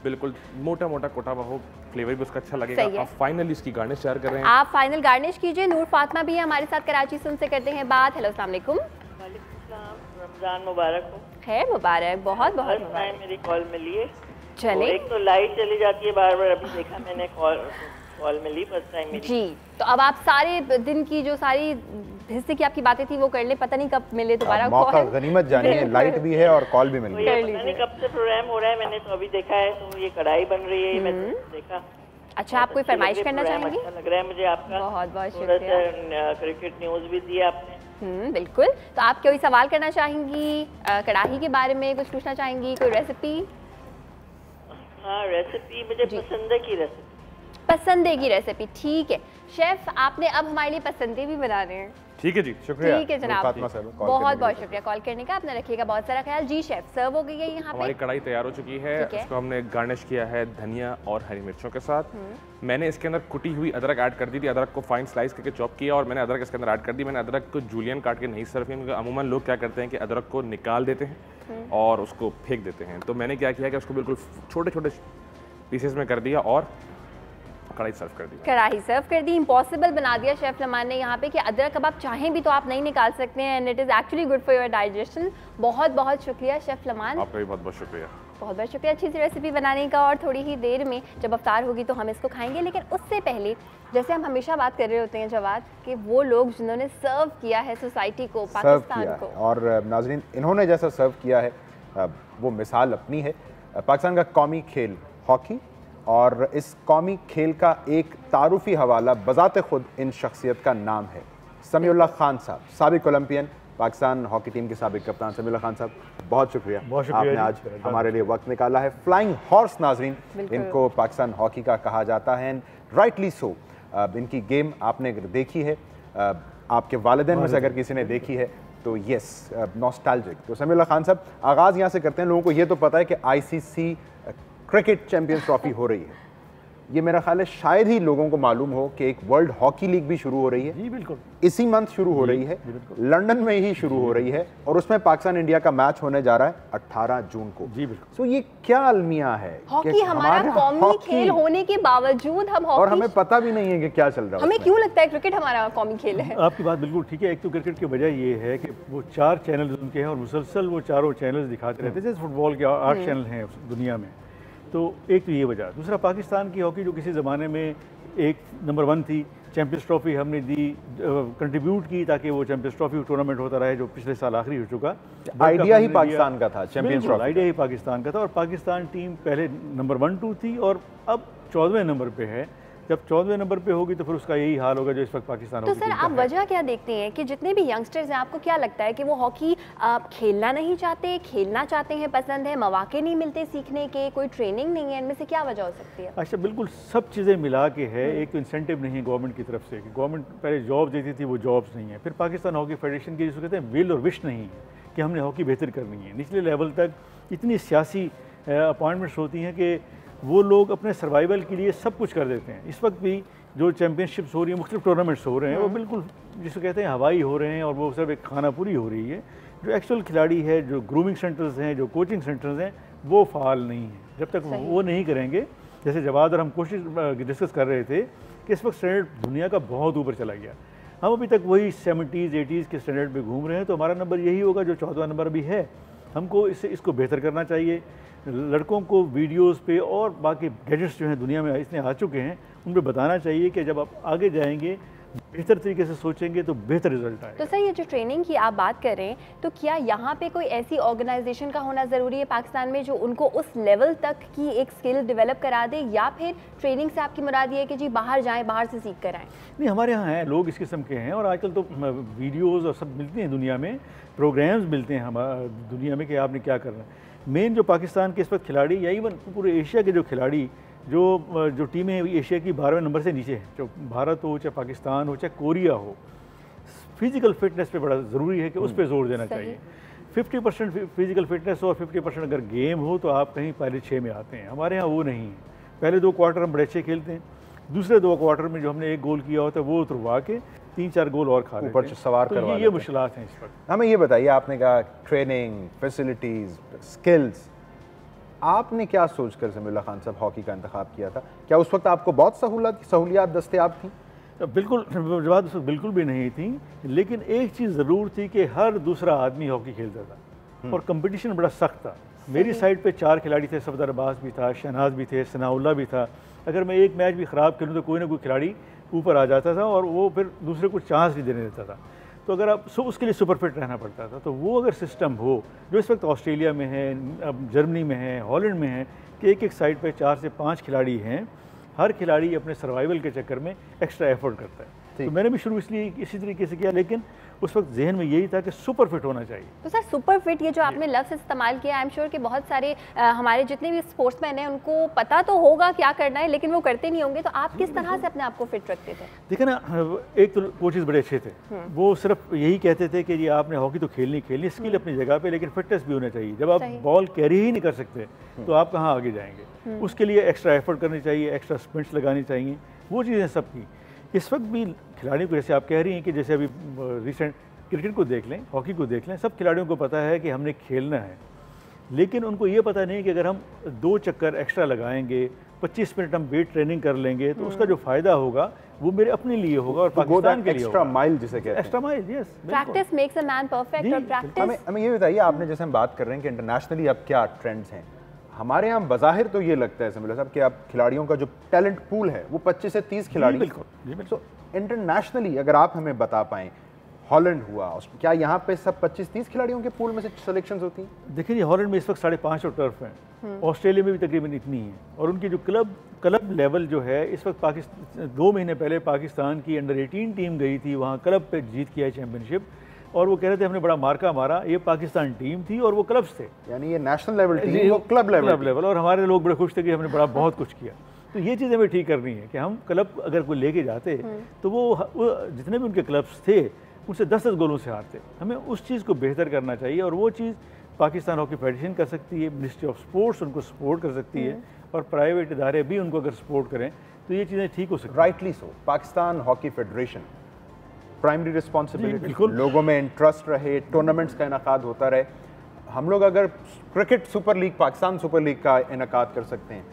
बिल्कुल मोटा मोटा कोटा हुआ हो, फ्लेवर भी उसका अच्छा लगेगा। आप फाइनली इसकी गार्निश तैयार कर रहे हैं, आप फाइनल गार्निश कीजिए। नूर फातिमा भी है हमारे साथ कराची से, उनसे करते हैं बात। हेलो अस्सलाम वालेकुम। रमजान मुबारक हो। खैर मुबारक, बहुत बहुत मुबारक। मेरी कॉल मिली है, चले एक तो लाइट चली जाती है बार बार, अभी देखा मैंने कॉल मिली फर्स्ट टाइम मेरी। जी तो अब आप सारे दिन की जो सारी हिस्से की आपकी बातें थी वो कर ले, पता नहीं कब मिले दोबारा मौका, गनीमत जानिए, लाइट भी है और कॉल भी मिल गई। पता नहीं कब से प्रोग्राम हो रहा है, मैंने तो अभी देखा है तो ये कढ़ाई बन रही है, मैंने देखा। अच्छा, आप कोई फरमाइश करना चाहेंगे? अच्छा लग रहा है मुझे आपका, बहुत बहुत शुक्रिया। क्रिकेट न्यूज़ भी दी आपने। बिल्कुल। तो आप कोई सवाल करना चाहेंगी कढ़ाई के बारे में, कुछ पूछना चाहेंगी, कोई रेसिपी? हाँ, रेसिपी मुझे पसंदे की रेसिपी, ठीक है। शेफ आपने अब हमारे लिए पसंदे भी बनाने हैं। ठीक है जी, शुक्रिया। ठीक है जनाब, बहुत बहुत शुक्रिया कॉल करने का। अपना रखिएगा बहुत सारा ख्याल। जी शेफ, सर्व हो गई है यहाँ पे। हमारी कढ़ाई तैयार हो चुकी है। इसको हमने गार्निश किया है धनिया और हरी मिर्चों के साथ। मैंने इसके अंदर कुटी हुई अदरक ऐड कर दी थी। अदरक को फाइन स्लाइस करके चॉप किया और मैंने अदरक इसके अंदर ऐड कर दी। मैंने अदरक को जूलियन काट के नहीं सर्व किया, क्योंकि अमूमन लोग क्या करते हैं कि अदरक को निकाल देते हैं और उसको फेंक देते हैं। तो मैंने क्या किया कि उसको बिल्कुल छोटे छोटे पीसेस में कर दिया और कढ़ाई सर्व कर दी। कढ़ाई सर्व कर दी। इम्पॉसिबल बना दिया शेफ लमान ने यहाँ पे कि अदरक अब आप चाहें भी तो आप नहीं निकाल सकते हैं, and it is actually good for your digestion. बहुत बहुत शुक्रिया शेफ लमान, आपका भी बहुत बहुत शुक्रिया। बहुत बहुत शुक्रिया अच्छी सी रेसिपी बनाने का। और थोड़ी ही देर में जब अफ्तार होगी तो हम इसको खाएंगे, लेकिन उससे पहले जैसे हम हमेशा बात कर रहे होते हैं जवाद कि वो लोग जिन्होंने सर्व किया है सोसाइटी को, पाकिस्तान को, और नाज़रीन इन्होंने जैसा सर्व किया है वो मिसाल अपनी है। पाकिस्तान का कौमी खेल हॉकी, और इस कौमी खेल का एक तारुफी हवाला बज़ाते खुद इन शख्सियत का नाम है। समीउल्लाह खान साहब, साबिक ओलंपियन, पाकिस्तान हॉकी टीम के साबिक कप्तान। समीउल्लाह खान साहब बहुत शुक्रिया, आपने आज हमारे लिए वक्त निकाला है। फ्लाइंग हॉर्स नाज़रीन इनको पाकिस्तान हॉकी का कहा जाता है, एंड राइटली सो। इनकी गेम आपने देखी है, आपके वालिदैन में से अगर किसी ने देखी है तो यस, नॉस्टैल्जिक। तो समीउल्लाह खान साहब, आगाज़ यहाँ से करते हैं। लोगों को ये तो पता है कि ICC क्रिकेट चैंपियंस ट्रॉफी हो रही है, ये मेरा ख्याल है शायद ही लोगों को मालूम हो कि एक वर्ल्ड हॉकी लीग भी शुरू हो रही है। जी बिल्कुल, इसी मंथ शुरू हो रही है, लंदन में ही शुरू हो रही है, और उसमें पाकिस्तान इंडिया का मैच होने जा रहा है 18 जून को। जी बिल्कुल। तो ये क्या अलमिया है, हॉकी हमारा कौमी खेल होने के बावजूद हम हॉकी, और हमें पता भी नहीं है कि क्या चल रहा है। हमें क्यों लगता है क्रिकेट हमारा कौमी खेल है? आपकी बात बिल्कुल ठीक है। एक तो क्रिकेट की वजह ये है कि वो 4 चैनल्स उनके हैं और मुसलसल वो चारों चैनल्स दिखाते रहते हैं, जैसे फुटबॉल के 8 चैनल हैं दुनिया में। तो एक तो ये वजह। दूसरा, पाकिस्तान की हॉकी जो किसी ज़माने में एक नंबर 1 थी, चैंपियंस ट्रॉफी हमने दी, कंट्रीब्यूट की ताकि वो चैंपियंस ट्रॉफी टूर्नामेंट होता रहे, जो पिछले साल आखिरी हो चुका। आइडिया ही पाकिस्तान का था, चैंपियंस ट्रॉफी आइडिया ही पाकिस्तान का था, और पाकिस्तान टीम पहले नंबर 1-2 थी और अब 14वें नंबर पे है। जब 14वें नंबर पे होगी तो फिर उसका यही हाल होगा जो इस वक्त पाकिस्तान। तो सर आप वजह क्या देखते हैं कि जितने भी यंगस्टर्स हैं, आपको क्या लगता है कि वो हॉकी खेलना नहीं चाहते, खेलना चाहते हैं, पसंद है, मौके नहीं मिलते सीखने के, कोई ट्रेनिंग नहीं है, इनमें से क्या वजह हो सकती है? अच्छा, बिल्कुल सब चीज़ें मिला के है। एक तो इंसेंटिव नहीं है गवर्नमेंट की तरफ से, कि गवर्नमेंट पहले जॉब देती थी, वो जॉब्स नहीं है। फिर पाकिस्तान हॉकी फेडरेशन की जिसको कहते हैं विल और विश नहीं है कि हमने हॉकी बेहतर करनी है। निचले लेवल तक इतनी सियासी अपॉइंटमेंट्स होती हैं कि वो लोग अपने सर्वाइवल के लिए सब कुछ कर देते हैं। इस वक्त भी जो चैम्पियनशिप्स हो रही हैं, मुख्तलिफ टूर्नामेंट्स हो रहे हैं, वो बिल्कुल जिसको कहते हैं हवाई हो रहे हैं, और वो सिर्फ एक खाना पूरी हो रही है। जो एक्चुअल खिलाड़ी है, जो ग्रूमिंग सेंटर्स हैं, जो कोचिंग सेंटर्स हैं, वो फ़ाल नहीं है। जब तक वो नहीं करेंगे, जैसे जवाद और हम कोशिश डिस्कस कर रहे थे कि इस वक्त स्टैंडर्ड दुनिया का बहुत ऊपर चला गया, हम अभी तक वही 70s 80s के स्टैंडर्ड पे घूम रहे हैं। तो हमारा नंबर यही होगा जो 14वां नंबर भी है। हमको इसको बेहतर करना चाहिए। लड़कों को वीडियोस पे और बाकी गैजेट्स जो हैं दुनिया में इतने आ चुके हैं, उन पर बताना चाहिए कि जब आप आगे जाएंगे, बेहतर तरीके से सोचेंगे तो बेहतर रिजल्ट आएगा। तो सर ये जो ट्रेनिंग की आप बात कर रहे हैं, तो क्या यहाँ पे कोई ऐसी ऑर्गेनाइजेशन का होना ज़रूरी है पाकिस्तान में जो उनको उस लेवल तक की एक स्किल डेवलप करा दे, या फिर ट्रेनिंग से आपकी मुराद ये है कि जी बाहर जाएं, बाहर से सीख कर आएँ? नहीं, हमारे यहाँ हैं लोग इस किस्म के हैं, और आजकल तो वीडियोज़ और सब मिलती हैं दुनिया में, प्रोग्राम्स मिलते हैं हमारे दुनिया में कि आपने क्या करना है। मेन जो पाकिस्तान के इस वक्त खिलाड़ी, या इवन पूरे एशिया के जो खिलाड़ी, जो टीमें एशिया की 12वें नंबर से नीचे हैं, जो भारत हो, चाहे पाकिस्तान हो, चाहे कोरिया हो, फिज़िकल फिटनेस पे बड़ा ज़रूरी है कि उस पर जोर देना चाहिए। 50% फिज़िकल फिटनेस और 50% अगर गेम हो तो आप कहीं पहले 6 में आते हैं। हमारे यहाँ वो नहीं है। पहले 2 क्वार्टर हम बड़े अच्छे खेलते हैं, दूसरे 2 क्वार्टर में जो हमने 1 गोल किया होता है वो उतरवा के 3-4 गोल और खा ऊपर सवार करवा ये मुश्किलात हैं इस वक्त। हमें ये बताइए, आपने कहा ट्रेनिंग, फैसिलिटीज़, स्किल्स, आपने क्या सोचकर समीउल्लाह खान साहब हॉकी का इंतखाब किया था? क्या उस वक्त आपको बहुत सहूलियात दस्तयाब थी? बिल्कुल, जवाब उस वक्त बिल्कुल भी नहीं थी, लेकिन एक चीज़ ज़रूर थी कि हर दूसरा आदमी हॉकी खेलता था और कंपटीशन बड़ा सख्त था। मेरी साइड पे 4 खिलाड़ी थे, सफदर अब्बास भी था, शहनाज भी थे, सनाउल्लाह भी था। अगर मैं एक मैच भी ख़राब खेलूँ तो कोई ना कोई खिलाड़ी ऊपर आ जाता था और वो फिर दूसरे को चांस नहीं देने देता था। तो अगर आप उसके लिए सुपर फिट रहना पड़ता था। तो वो अगर सिस्टम हो जो इस वक्त ऑस्ट्रेलिया में है, अब जर्मनी में है, हॉलैंड में है, कि एक साइड पे 4 से 5 खिलाड़ी हैं, हर खिलाड़ी अपने सर्वाइवल के चक्कर में एक्स्ट्रा एफर्ट करता है। तो मैंने भी शुरू इसलिए इसी तरीके से किया, लेकिन उस वक्त जहन में यही था कि सुपर फिट होना चाहिए। तो सर सुपर फिट ये जो आपने लफ्ज़ इस्तेमाल किया, आई एम श्योर कि बहुत सारे हमारे जितने भी स्पोर्ट्समैन हैं उनको पता तो होगा क्या करना है, लेकिन वो करते नहीं होंगे। तो आप किस तरह से अपने आप को फिट रखते थे? देखिए ना, एक तो कोचेस बड़े अच्छे थे, वो सिर्फ यही कहते थे कि जी आपने हॉकी तो खेलनी स्किल अपनी जगह पे, लेकिन फिटनेस भी होना चाहिए। जब आप बॉल कैरी ही नहीं कर सकते तो आप कहाँ आगे जाएंगे? उसके लिए एक्स्ट्रा एफर्ट करनी चाहिए, एक्स्ट्रा स्प्रिंट्स लगानी चाहिए, वो चीज़ें सब की। इस वक्त भी खिलाड़ियों को, जैसे आप कह रही हैं कि जैसे अभी रिसेंट क्रिकेट को देख लें, हॉकी को देख लें, सब खिलाड़ियों को पता है कि हमने खेलना है, लेकिन उनको ये पता नहीं कि अगर हम 2 चक्कर एक्स्ट्रा लगाएंगे, 25 मिनट हम वेट ट्रेनिंग कर लेंगे, तो उसका जो फ़ायदा होगा वो मेरे अपने लिए होगा और पाकिस्तान के लिए होगा। एक्स्ट्रा माइल जिसे कहते हैं, extra mile, yes. Practice makes a man perfect. और प्रैक्टिस, हमें ये बताइए, आपने जैसे हम बात कर रहे हैं कि इंटरनेशनली अब क्या ट्रेंड्स हैं, हमारे यहाँ बज़ाहिर तो ये लगता है समीला साहब कि आप खिलाड़ियों का जो टैलेंट पूल है वो 25 से 30 खिलाड़ी। बिल्कुल। तो इंटरनेशनली अगर आप हमें बता पाएं, हॉलैंड हुआ, क्या यहाँ पे सब 25-30 खिलाड़ियों के पूल में से सिलेक्शंस होती हैं? देखिए जी, हॉलैंड में इस वक्त 5.5 टर्फ हैं, ऑस्ट्रेलिया में भी तकरीबन इतनी है, और उनकी जो क्लब लेवल जो है इस वक्त पाकिस्तान, 2 महीने पहले पाकिस्तान की अंडर 18 टीम गई थी वहाँ, क्लब पे जीत किया है चैंपियनशिप, और वो कह रहे थे हमने बड़ा मार्का मारा। ये पाकिस्तान टीम थी और वो क्लब्स थे, यानी ये नेशनल लेवल टीम, वो क्लब लेवल, और हमारे लोग बड़े खुश थे कि हमने बहुत कुछ किया। तो ये चीज़ हमें ठीक करनी है कि हम क्लब अगर कोई लेके जाते तो वो जितने भी उनके क्लब्स थे उनसे 10-10 गोलों से हारते। हमें उस चीज़ को बेहतर करना चाहिए, और वो चीज़ पाकिस्तान हॉकी फेडरेशन कर सकती है, मिनिस्ट्री ऑफ स्पोर्ट्स उनको सपोर्ट कर सकती है, और प्राइवेट इदारे भी उनको अगर सपोर्ट करें तो ये चीज़ें ठीक हो सकती हैं। Rightly so. Pakistan hockey federation primary responsibility, लोगों में इंटरेस्ट रहे, टूर्नामेंट्स का इनकाद होता रहे। हम लोग अगर cricket super league, Pakistan super league का इनकाद कर सकते हैं,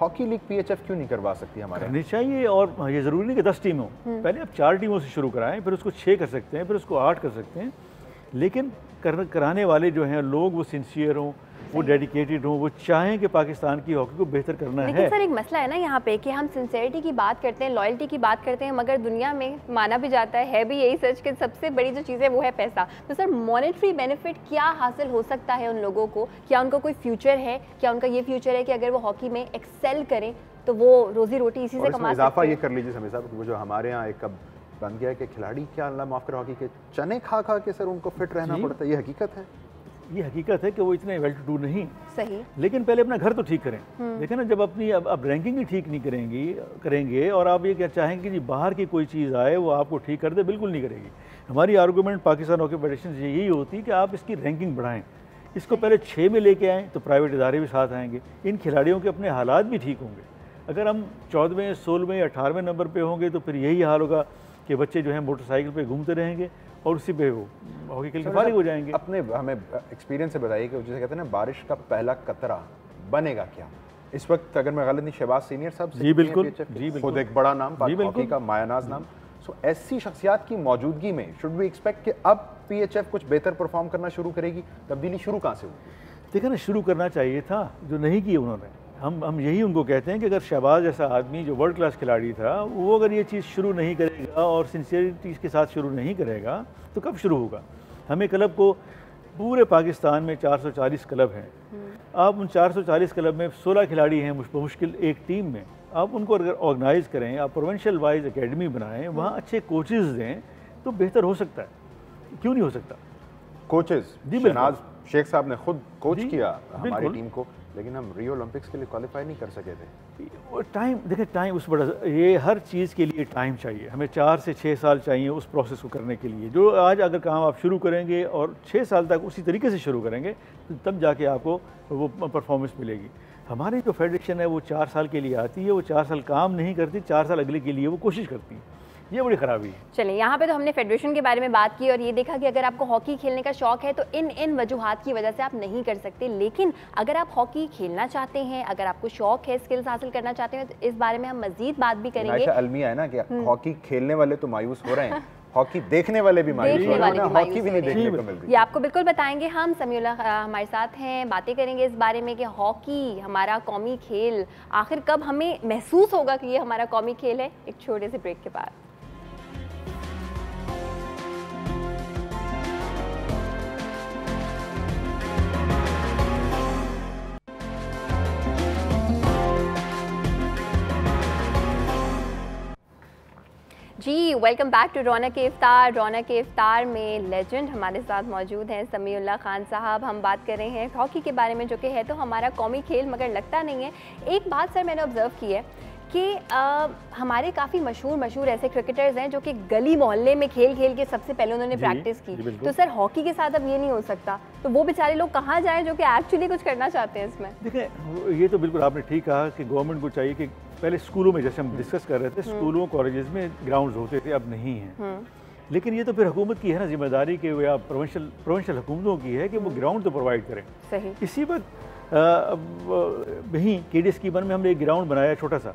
हॉकी लीग पीएचएफ क्यों नहीं करवा सकती हमारे? करनी चाहिए, और ये ज़रूरी नहीं कि 10 टीम हो, पहले आप 4 टीमों से शुरू कराएं, फिर उसको 6 कर सकते हैं, फिर उसको 8 कर सकते हैं, लेकिन कराने वाले जो हैं लोग वो सिंसियर हों, वो डेडिकेटेड हों, वो चाहें कि पाकिस्तान की हॉकी को बेहतर करना है। लेकिन सर एक मसला है ना यहाँ पे कि हम सिंसियरिटी की बात करते हैं, लॉयल्टी की बात करते हैं, मगर दुनिया में माना भी जाता है भी यही सच कि सबसे बड़ी जो चीज़ है वो है पैसा। तो सर मॉनेटरी बेनिफिट क्या हासिल हो सकता है उन लोगों को? क्या उनको कोई फ्यूचर है? क्या उनका ये फ्यूचर है कि अगर वो हॉकी में एक्सेल करें तो वो रोजी रोटी इसी से कमा सकते हैं? इजाफा ये कर लीजिए समीर साहब, वो जो हमारे यहाँ एक अब बन गया है कि खिलाड़ी क्या, अल्लाह माफ़ कर, हॉकी के चने खा के सर उनको फिट रहना पड़ता है। ये हकीकत है, ये हकीकत है कि वो इतने वेल टू डू नहीं। सही। लेकिन पहले अपना घर तो ठीक करें। देखें ना, जब अपनी अब रैंकिंग ही ठीक नहीं करेंगे और आप ये क्या चाहेंगे कि जी बाहर की कोई चीज़ आए वो आपको ठीक कर दे, बिल्कुल नहीं करेगी। हमारी आर्गूमेंट पाकिस्तान हॉकी फेडरेशन से यही होती है कि आप इसकी रैंकिंग बढ़ाएं, इसको पहले 6 में लेके आएँ तो प्राइवेट इदारे भी साथ आएंगे, इन खिलाड़ियों के अपने हालात भी ठीक होंगे। अगर हम 14वें, 16वें, 18वें नंबर पर होंगे तो फिर यही हाल होगा कि बच्चे जो हैं मोटरसाइकिल पे घूमते रहेंगे और उसी पे वो हॉकी खेल के फारिग हो जाएंगे। अपने हमें एक्सपीरियंस से बताइए कि जैसे कहते हैं ना, बारिश का पहला कतरा बनेगा क्या इस वक्त? अगर मैं गलत नहीं, शहबाज सीनियर साहब जी बिल्कुल, खुद एक बड़ा नाम, हॉकी का मायानाज नाम। सो ऐसी शख्सियात की मौजूदगी में शुड वी एक्सपेक्ट कि अब पीएचएफ कुछ बेहतर परफॉर्म करना शुरू करेगी? तब्दीली शुरू कहाँ से हुई? देखा ना, शुरू करना चाहिए था, जो नहीं किया उन्होंने। हम यही उनको कहते हैं कि अगर शहबाज जैसा आदमी जो वर्ल्ड क्लास खिलाड़ी था, वो अगर ये चीज़ शुरू नहीं करेगा और सिंसियरिटी के साथ शुरू नहीं करेगा तो कब शुरू होगा? हमें क्लब को, पूरे पाकिस्तान में 440 क्लब हैं, आप उन 440 क्लब में 16 खिलाड़ी हैं मुश्किल एक टीम में, आप उनको अगर ऑर्गेनाइज़ करें, आप प्रोविंशियल वाइज एकेडमी बनाएं, वहाँ अच्छे कोचेज़ दें तो बेहतर हो सकता है। क्यों नहीं हो सकता? कोचेज़, शहनाज शेख साहब ने खुद कोच किया हमारी टीम को, लेकिन हम रियो ओलंपिक्स के लिए क्वालिफाई नहीं कर सके थे। टाइम, देखिए टाइम उस बड़ा, ये हर चीज़ के लिए टाइम चाहिए, हमें 4 से 6 साल चाहिए उस प्रोसेस को करने के लिए। जो आज अगर काम आप शुरू करेंगे और 6 साल तक उसी तरीके से शुरू करेंगे तो तब जाके आपको वो परफॉर्मेंस मिलेगी। हमारी जो फेडरेशन है वो 4 साल के लिए आती है, वो 4 साल काम नहीं करती, 4 साल अगले के लिए वो कोशिश करती है, ये बड़ी ख़राबी है। चलिए, यहाँ पे तो हमने फेडरेशन के बारे में बात की और ये देखा कि अगर आपको हॉकी खेलने का शौक है तो इन वजूहात की वजह से आप नहीं कर सकते, लेकिन अगर आप हॉकी खेलना चाहते हैं, अगर आपको शौक है, स्किल्स हासिल करना चाहते हैं, तो इस बारे में हम मजीद बात भी करेंगे। अलमिया है ना कि हॉकी खेलने वाले तो मायूस हो रहे हैं, हॉकी देखने वाले भी मायूस हो रहे हैं, हॉकी भी नहीं देखने को मिल रही। ये आपको बिल्कुल बताएंगे हम। समीउल्लाह हमारे साथ हैं, बातें करेंगे इस बारे में कि हॉकी हमारा कौमी खेल आखिर कब हमें महसूस होगा कि ये हमारा कौमी खेल है। एक छोटे से ब्रेक के बाद। वेलकम बैक टू रौनक इफ्तार। रौनक इफ्तार में लेजेंड हमारे साथ मौजूद हैं, समीउल्लाह खान साहब। हम बात कर रहे हैं हॉकी के बारे में, जो कि है तो हमारा कौमी खेल मगर लगता नहीं है। एक बात सर मैंने ऑब्जर्व की है कि हमारे काफ़ी मशहूर ऐसे क्रिकेटर्स हैं जो कि गली मोहल्ले में खेल के सबसे पहले उन्होंने प्रैक्टिस की। तो सर हॉकी के साथ अब ये नहीं हो सकता, तो वो बेचारे लोग कहाँ जाएं जो कि एक्चुअली कुछ करना चाहते हैं इसमें? देखिए, ये तो बिल्कुल आपने ठीक कहा कि गवर्नमेंट को चाहिए कि पहले स्कूलों में, जैसे हम डिस्कस कर रहे थे, स्कूलों कॉलेजेस में ग्राउंड्स होते थे, अब नहीं हैं। लेकिन ये तो फिर हुकूमत की है ना जिम्मेदारी कि या प्रोविंशियल हुकूमतों की है कि वो ग्राउंड तो प्रोवाइड करें। सही। इसी वक्त वहीं KD स्कीमन में हमने एक ग्राउंड बनाया छोटा सा,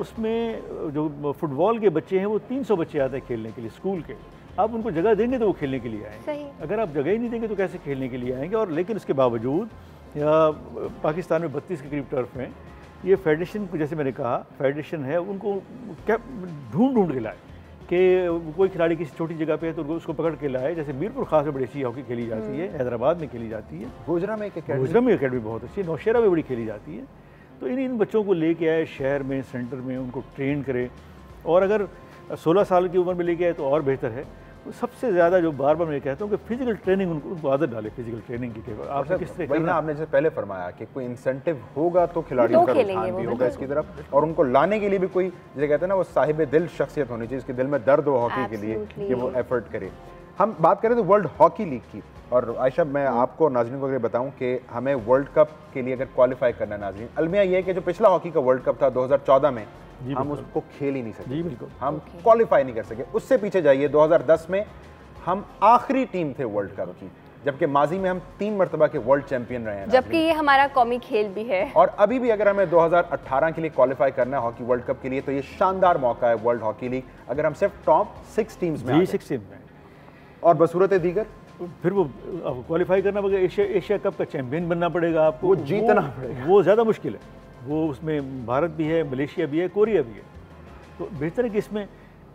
उसमें जो फुटबॉल के बच्चे हैं वो 300 बच्चे आते हैं खेलने के लिए स्कूल के। आप उनको जगह देंगे तो वो खेलने के लिए आएंगे, अगर आप जगह ही नहीं देंगे तो कैसे खेलने के लिए आएंगे? और लेकिन उसके बावजूद पाकिस्तान में 32 के करीब टर्फ हैं। ये फेडरेशन को, जैसे मैंने कहा, फेडरेशन है, उनको क्या ढूंढ के लाए कि कोई खिलाड़ी किसी छोटी जगह पे है तो उसको पकड़ के लाए। जैसे मीरपुर खास में बड़ी अच्छी हॉकी खेली जाती है, हैदराबाद में खेली जाती है, गुजरा में अकेडमी बहुत अच्छी है, नौशेरा में बड़ी खेली जाती है। तो इन बच्चों को लेके आए शहर में, सेंटर में, उनको ट्रेन करे। और अगर 16 साल की उम्र में लेके आए तो और बेहतर है। सबसे ज़्यादा जो बार मैं कहता हूँ कि फिजिकल ट्रेनिंग उनको आदत डाले, फिजिकल ट्रेनिंग की। आप किस तरह ना, आपने जैसे पहले फरमाया कि कोई इंसेंटिव होगा तो खिलाड़ियों का रुझान भी होगा इसकी तरफ, और उनको लाने के लिए भी कोई, जैसे कहते हैं ना, वो साहिब दिल शख्सियत होनी चाहिए, इसके दिल में दर्द हो हॉकी के लिए कि वो एफर्ट करे। हम बात करें तो वर्ल्ड हॉकी लीग की, और आयशा मैं आपको नाज़रीन को अगर बताऊं कि हमें वर्ल्ड कप के लिए अगर क्वालिफाई करना है नाज़रीन, अलमिया ये है कि जो पिछला हॉकी का वर्ल्ड कप था 2014 में, हम उसको खेल ही नहीं सके। बिल्कुल, हम क्वालिफाई नहीं कर सके। उससे पीछे जाइए, 2010 में हम आखिरी टीम थे वर्ल्ड कप की, जबकि माजी में हम 3 मरतबा के वर्ल्ड चैंपियन रहे हैं, जबकि ये हमारा कौमी खेल भी है। और अभी भी अगर हमें 2018 के लिए क्वालिफाई करना है हॉकी वर्ल्ड कप के लिए, तो ये शानदार मौका है वर्ल्ड हॉकी लीग, अगर हम सिर्फ टॉप 6 टीम्स में और बसूरत दीगर, फिर वो आपको क्वालिफाई करना पड़ेगा। एशिया कप का चैंपियन बनना पड़ेगा आपको, वो जीतना पड़ेगा, वो ज़्यादा मुश्किल है। वो उसमें भारत भी है, मलेशिया भी है, कोरिया भी है। तो बेहतर है कि इसमें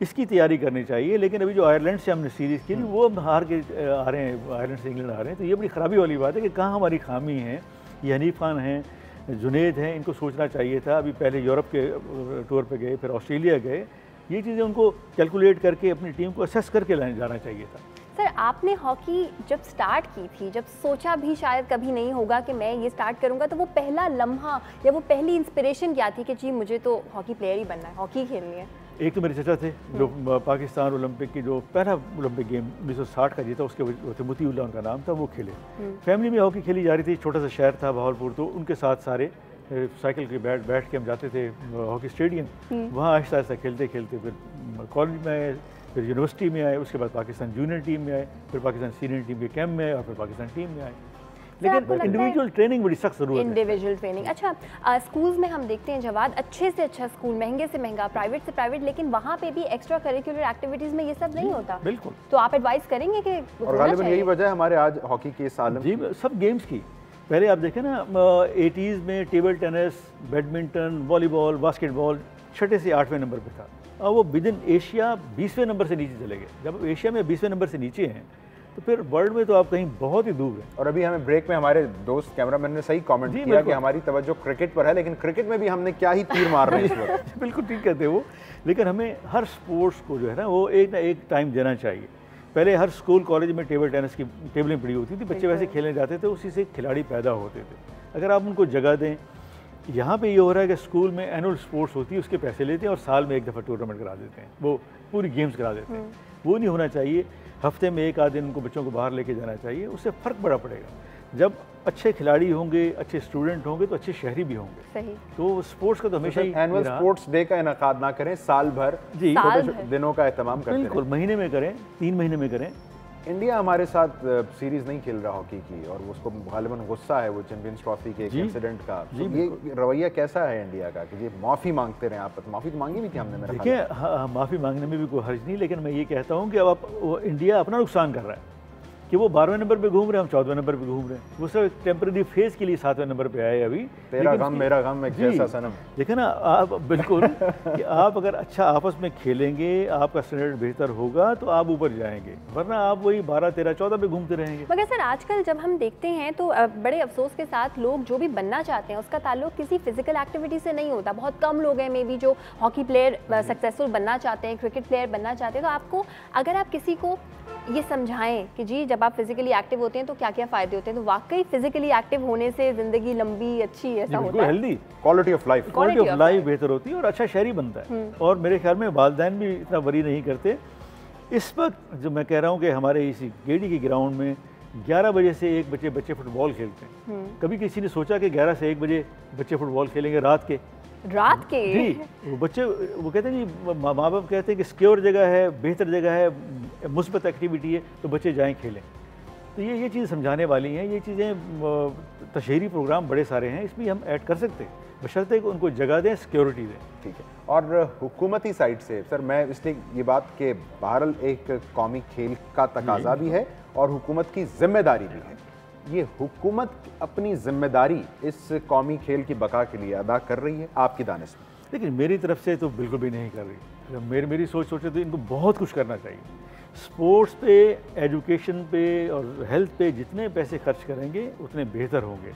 इसकी तैयारी करनी चाहिए। लेकिन अभी जो आयरलैंड से हमने सीरीज़ खेली वो हम हार के आ रहे हैं, आयरलैंड से इंग्लैंड आ रहे हैं। तो ये बड़ी ख़राबी वाली बात है कि कहाँ हमारी खामी है। ये हनीफ खान हैं, जुनेद हैं, इनको सोचना चाहिए था। अभी पहले यूरोप के टूर पे गए, फिर ऑस्ट्रेलिया गए। ये चीज़ें उनको कैलकुलेट करके अपनी टीम को असेस करके जाना चाहिए था। सर आपने हॉकी जब स्टार्ट की थी, जब सोचा भी शायद कभी नहीं होगा कि मैं ये स्टार्ट करूंगा, तो वो पहला लम्हा या वो पहली इंस्पिरेशन क्या थी कि जी मुझे तो हॉकी प्लेयर ही बनना है, हॉकी खेलनी है? एक तो मेरे चाचा थे जो पाकिस्तान ओलंपिक की जो पहला ओलंपिक गेम 1960 का जीता, उसके थे मोतीउल्लाह उनका नाम था, वो खेले। फैमिली में हॉकी खेली जा रही थी, छोटा सा शहर था बहावलपुर, तो उनके साथ सारे साइकिल के बैठ के हम जाते थे हॉकी स्टेडियम, वहाँ आहिस्ता आहिस्ता खेलते खेलते फिर कॉलेज में आए, फिर यूनिवर्सिटी में आए, उसके बाद पाकिस्तान जूनियर टीम में आए, फिर पाकिस्तान सीनियर टीम के कैंप में आए, और फिर पाकिस्तान टीम में आए। लेकिन इंडिविजुअल ट्रेनिंग बड़ी सख्त जरूरत है। Individual training. अच्छा, स्कूल्स में हम देखते हैं जवाद, अच्छे से अच्छा स्कूल, महंगे से महंगा, प्राइवेट से प्राइवेट, लेकिन वहाँ पे भी एक्स्ट्रा करिकुलर एक्टिविटीज़ में ये सब नहीं होता। बिल्कुल। तो आप एडवाइस करेंगे कि और गालिबन यही वजह है हमारे आज हॉकी के इस आलम जी सब गेम्स की। पहले आप देखें ना 80s में table tennis, badminton, volleyball, basketball 6 से 8वें नंबर पे था, और वो विद इन एशिया 20वें नंबर से नीचे चले गए। जब एशिया में 20वें नंबर से नीचे हैं तो फिर वर्ल्ड में तो आप कहीं बहुत ही दूर हैं। और अभी हमें ब्रेक में हमारे दोस्त कैमरामैन ने सही कमेंट किया कि हमारी तवज्जो क्रिकेट पर है, लेकिन क्रिकेट में भी हमने क्या ही तीर मार रहे हैं इस वक्त। बिल्कुल ठीक कहते वो, लेकिन हमें हर स्पोर्ट्स को जो है ना वो एक ना एक टाइम देना चाहिए। पहले हर स्कूल कॉलेज में टेबल टेनिस की टेबलें पड़ी होती थी, बच्चे वैसे खेलने जाते थे, उसी से खिलाड़ी पैदा होते थे। अगर आप उनको जगह दें, यहाँ पे ये हो रहा है कि स्कूल में एनुअल स्पोर्ट्स होती है, उसके पैसे लेते हैं और साल में एक दफ़ा टूर्नामेंट करा देते हैं, वो पूरी गेम्स करा देते हैं। वो नहीं होना चाहिए। हफ्ते में एक आध दिन उनको बच्चों को बाहर लेके जाना चाहिए, उससे फ़र्क बड़ा पड़ेगा। जब अच्छे खिलाड़ी होंगे, अच्छे स्टूडेंट होंगे, तो अच्छे शहरी भी होंगे। सही। तो स्पोर्ट्स का तो हमेशा ही एनुअल स्पोर्ट्स डे का इनेकाद ना करें, साल भर जी छोटे दिनों का एहतमाम करते हैं। बिल्कुल, महीने में करें, 3 महीने में करें। इंडिया हमारे साथ सीरीज नहीं खेल रहा हॉकी की, और उसको गालिबन गुस्सा है वो चैंपियंस ट्रॉफी के इंसिडेंट का। तो ये रवैया कैसा है इंडिया का कि ये माफ़ी मांगते रहे? आप माफ़ी तो मांगी भी थी हमने, मेरा देखिए माफ़ी मांगने में भी कोई हर्ज नहीं, लेकिन मैं ये कहता हूँ कि अब इंडिया अपना नुकसान कर रहा है। कि वो 12वें नंबर पे घूम रहे हैं, हम 14वें नंबर पे घूम रहे हैं। वो सब टेम्परेरी फेज के लिए 7वें नंबर पे आए अभी। तेरा गम मेरा गम एक जैसा सनम। देखा ना आप, बिल्कुल कि आप अगर अच्छा आपस में खेलेंगे, आपका स्टैंडर्ड बेहतर होगा तो आप ऊपर जाएंगे, वरना आप वही 12, 13, 14 पे घूमते रहेंगे। मगर सर आजकल जब हम देखते हैं तो बड़े अफसोस के साथ लोग जो भी बनना चाहते हैं उसका ताल्लुक किसी फिजिकल एक्टिविटी से नहीं होता। बहुत कम लोग हैं मे बी जो हॉकी प्लेयर सक्सेसफुल बनना चाहते हैं, क्रिकेट प्लेयर बनना चाहते हैं। तो आपको अगर आप किसी को ये समझाएं कि जी जब आप फिजिकली एक्टिव होते हैं तो क्या क्या फ़ायदे होते हैं, तो वाकई फिजिकली एक्टिव होने से ज़िंदगी लंबी अच्छी ऐसा होता है, हेल्दी क्वालिटी ऑफ लाइफ बेहतर होती है और अच्छा शहरी बनता है। और मेरे ख्याल में वालिदैन भी इतना वरी नहीं करते। इस वक्त जो मैं कह रहा हूँ कि हमारे इसी गेड़ी के ग्राउंड में 11 बजे से 1 बजे बच्चे फुटबॉल खेलते हैं। कभी किसी ने सोचा कि 11 से 1 बजे बच्चे फुटबॉल खेलेंगे रात के? जी, वो बच्चे वो कहते हैं जी, माँ बाप कहते हैं कि सिक्योर जगह है, बेहतर जगह है, मुस्बत एक्टिविटी है, तो बच्चे जाएं खेलें। तो ये चीज़ समझाने वाली हैं। ये चीज़ें तशहरी प्रोग्राम बड़े सारे हैं, इसमें हम ऐड कर सकते हैं, बशर्ते कि उनको जगह दें, सिक्योरिटी दें। ठीक है। और हुकूमती साइड से सर मैं इसलिए ये बात कि बहरहाल एक कौमी खेल का तकाजा भी है और हुकूमत की जिम्मेदारी भी है। ये हुकूमत अपनी जिम्मेदारी इस कौमी खेल की बका के लिए अदा कर रही है आपकी दानिश में? लेकिन मेरी तरफ से तो बिल्कुल भी नहीं कर रही। मेरी सोचे तो इनको बहुत कुछ करना चाहिए। स्पोर्ट्स पे, एजुकेशन पे और हेल्थ पे जितने पैसे खर्च करेंगे उतने बेहतर होंगे।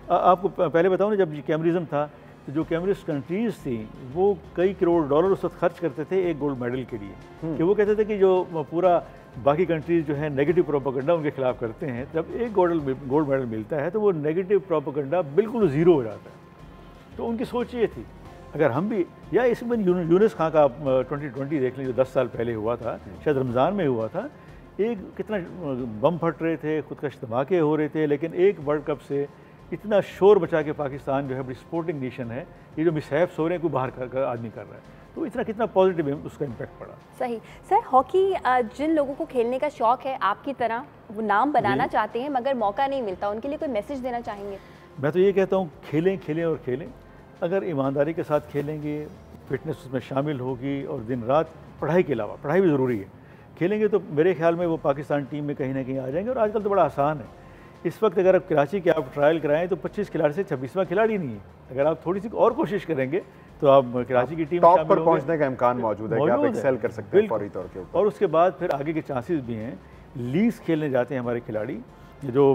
आपको पहले बताऊँ ना, जब कैमरिज्म था तो जो कैमरिस्ट कंट्रीज़ थी वो कई करोड़ डॉलर उस वक्त खर्च करते थे एक गोल्ड मेडल के लिए। कि वो कहते थे कि जो पूरा बाकी कंट्रीज़ जो है नेगेटिव प्रोपेगेंडा उनके खिलाफ करते हैं, जब एक गोल्ड मेडल मिलता है तो वो नेगेटिव प्रोपेगेंडा बिल्कुल ज़ीरो हो जाता है। तो उनकी सोच ये थी अगर हम भी, या इसमें यूनुस खान का 2020 देख लें जो 10 साल पहले हुआ था, शायद रमज़ान में हुआ था, एक कितना बम फट रहे थे, खुदकश धमाके हो रहे थे, लेकिन एक वर्ल्ड कप से इतना शोर बचा के पाकिस्तान जो है बड़ी स्पोर्टिंग नेशन है, ये जो मिसहैप्स हो रहे हैं कोई बाहर का आदमी कर रहा है, तो इतना कितना पॉजिटिव उसका इम्पैक्ट पड़ा। सही सर, हॉकी जिन लोगों को खेलने का शौक़ है आपकी तरह, वो नाम बनाना चाहते हैं मगर मौका नहीं मिलता, उनके लिए कोई मैसेज देना चाहेंगे? मैं तो ये कहता हूँ खेलें खेलें और खेलें। अगर ईमानदारी के साथ खेलेंगे, फिटनेस उसमें शामिल होगी और दिन रात पढ़ाई के अलावा, पढ़ाई भी ज़रूरी है, खेलेंगे तो मेरे ख्याल में वो पाकिस्तान टीम में कहीं ना कहीं आ जाएंगे। और आजकल तो बड़ा आसान है। इस वक्त अगर आप कराची के आप ट्रायल कराएं तो 25 खिलाड़ी से 26वां खिलाड़ी नहीं है। अगर आप थोड़ी सी और कोशिश करेंगे तो आप कराची की टीम टॉप पर पहुंचने का इम्कान मौजूद है कि आप एक्सेल कर सकते हैं फौरी तौर के ऊपर। और उसके बाद फिर आगे के चांसेस भी हैं। लीग्स खेलने जाते हैं हमारे खिलाड़ी, जो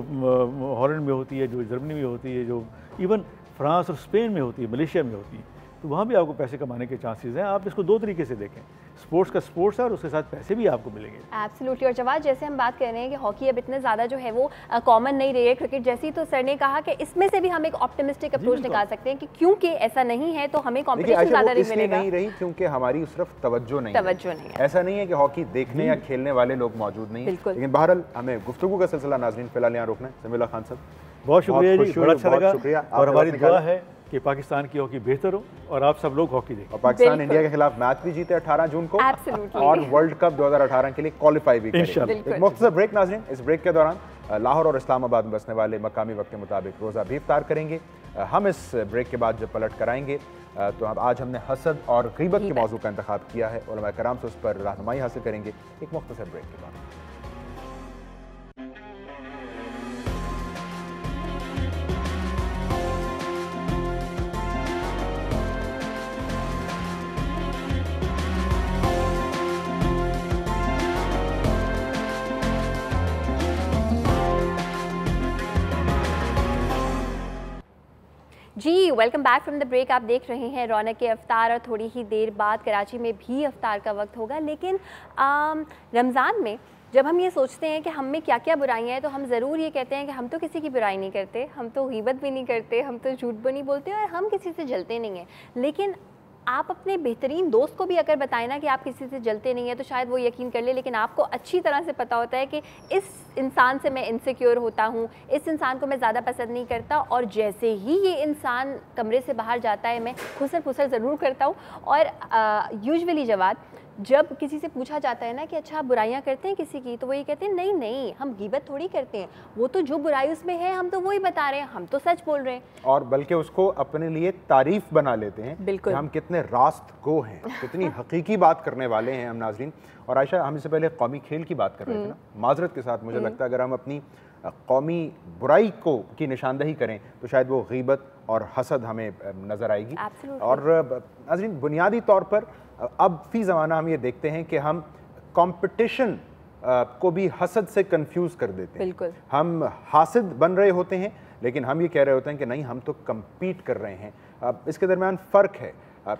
हॉलैंड में होती है, जो जर्मनी में होती है, जो इवन फ्रांस और स्पेन में होती है, मलेशिया में होती है, तो वहाँ भी आपको पैसे कमाने के चांसेस हैं। आप इसको दो तरीके से देखें, स्पोर्ट्स का स्पोर्ट्स है और उसके साथ पैसे भी आपको मिलेंगे। एब्सोल्युटली। और जवाब जैसे हम बात कर रहे हैं कि हॉकी अब इतने ज़्यादा जो है वो कॉमन नहीं रही है क्रिकेट जैसी, तो सर ने कहा कि इसमें से भी हम एक ऑप्टिमिस्टिक अप्रोच निकाल सकते हैं कि क्योंकि ऐसा नहीं है तो हमें कॉम्पिटिशन ज़्यादा नहीं मिलेगा। नहीं रही क्योंकि हमारी उस तरफ तवज्जो नहीं है। ऐसा नहीं है कि हॉकी देखने या खेलने वाले लोग मौजूद नहीं है, लेकिन बहरहाल हमें गुफ्तगू का सिलसिला नाज़रीन फिलहाल यहाँ रोकना है। समीउल्लाह खान साहब बहुत शुक्रिया जी, बड़ा अच्छा लगा। और हमारी दुआ है कि पाकिस्तान की हॉकी बेहतर हो और आप सब लोग हॉकी देखें। और पाकिस्तान इंडिया के खिलाफ मैच भी जीते 18 जून को और वर्ल्ड कप 2018 के लिए क्वालिफाई भी करें। एक मुख्तसर ब्रेक नाज़रीन। इस ब्रेक के दौरान लाहौर और इस्लामाबाद में बसने वाले मकामी वक्त के मुताबिक रोज़ा भी इफ्तार करेंगे। हम इस ब्रेक के बाद जब पलट कर आएंगे तो आज हमने हसद और गीबत के मौजू का इंतखाब किया है, उलमा कराम से उस पर रहनुमाई हासिल करेंगे एक मुख्तसर ब्रेक के बाद। जी welcome back from the break. आप देख रहे हैं रौनक के अफ्तार और थोड़ी ही देर बाद कराची में भी अफ्तार का वक्त होगा। लेकिन रमज़ान में जब हम ये सोचते हैं कि हम में क्या क्या बुराइयां हैं तो हम ज़रूर ये कहते हैं कि हम तो किसी की बुराई नहीं करते, हम तो गीबत भी नहीं करते, हम तो झूठ भी नहीं बोलते और हम किसी से जलते नहीं हैं। लेकिन आप अपने बेहतरीन दोस्त को भी अगर बताएं ना कि आप किसी से जलते नहीं हैं तो शायद वो यकीन कर ले, लेकिन आपको अच्छी तरह से पता होता है कि इस इंसान से मैं इनसिक्योर होता हूँ, इस इंसान को मैं ज़्यादा पसंद नहीं करता, और जैसे ही ये इंसान कमरे से बाहर जाता है मैं खुसर फुसर ज़रूर करता हूँ। और यूजुअली जवाब जब किसी से पूछा जाता है ना कि अच्छा आप बुराइयां करते हैं किसी की, तो वो ये कहते हैं नहीं नहीं हम गीबत थोड़ी करते हैं, वो तो जो बुराई उसमें है हम तो वही बता रहे हैं, हम तो सच बोल रहे हैं। और बल्कि उसको अपने लिए तारीफ बना लेते हैं। बिल्कुल, हम कितने रास्त गो हैं, कितनी हकीकी बात करने वाले हैं हम नाजरीन। और आयशा, हम इससे पहले कौमी खेल की बात कर रहे थे ना, माजरत के साथ मुझे लगता है अगर हम अपनी कौमी बुराई को की निशानदही करें तो शायद वो गीबत और हसद हमें नज़र आएगी। और नाज़रीन, बुनियादी तौर पर अब फ़ी ज़माना हम ये देखते हैं कि हम कंपटीशन को भी हसद से कंफ्यूज कर देते हैं। बिल्कुल। हम हासिद बन रहे होते हैं लेकिन हम ये कह रहे होते हैं कि नहीं, हम तो कम्पीट कर रहे हैं। इसके दरमियान फ़र्क है,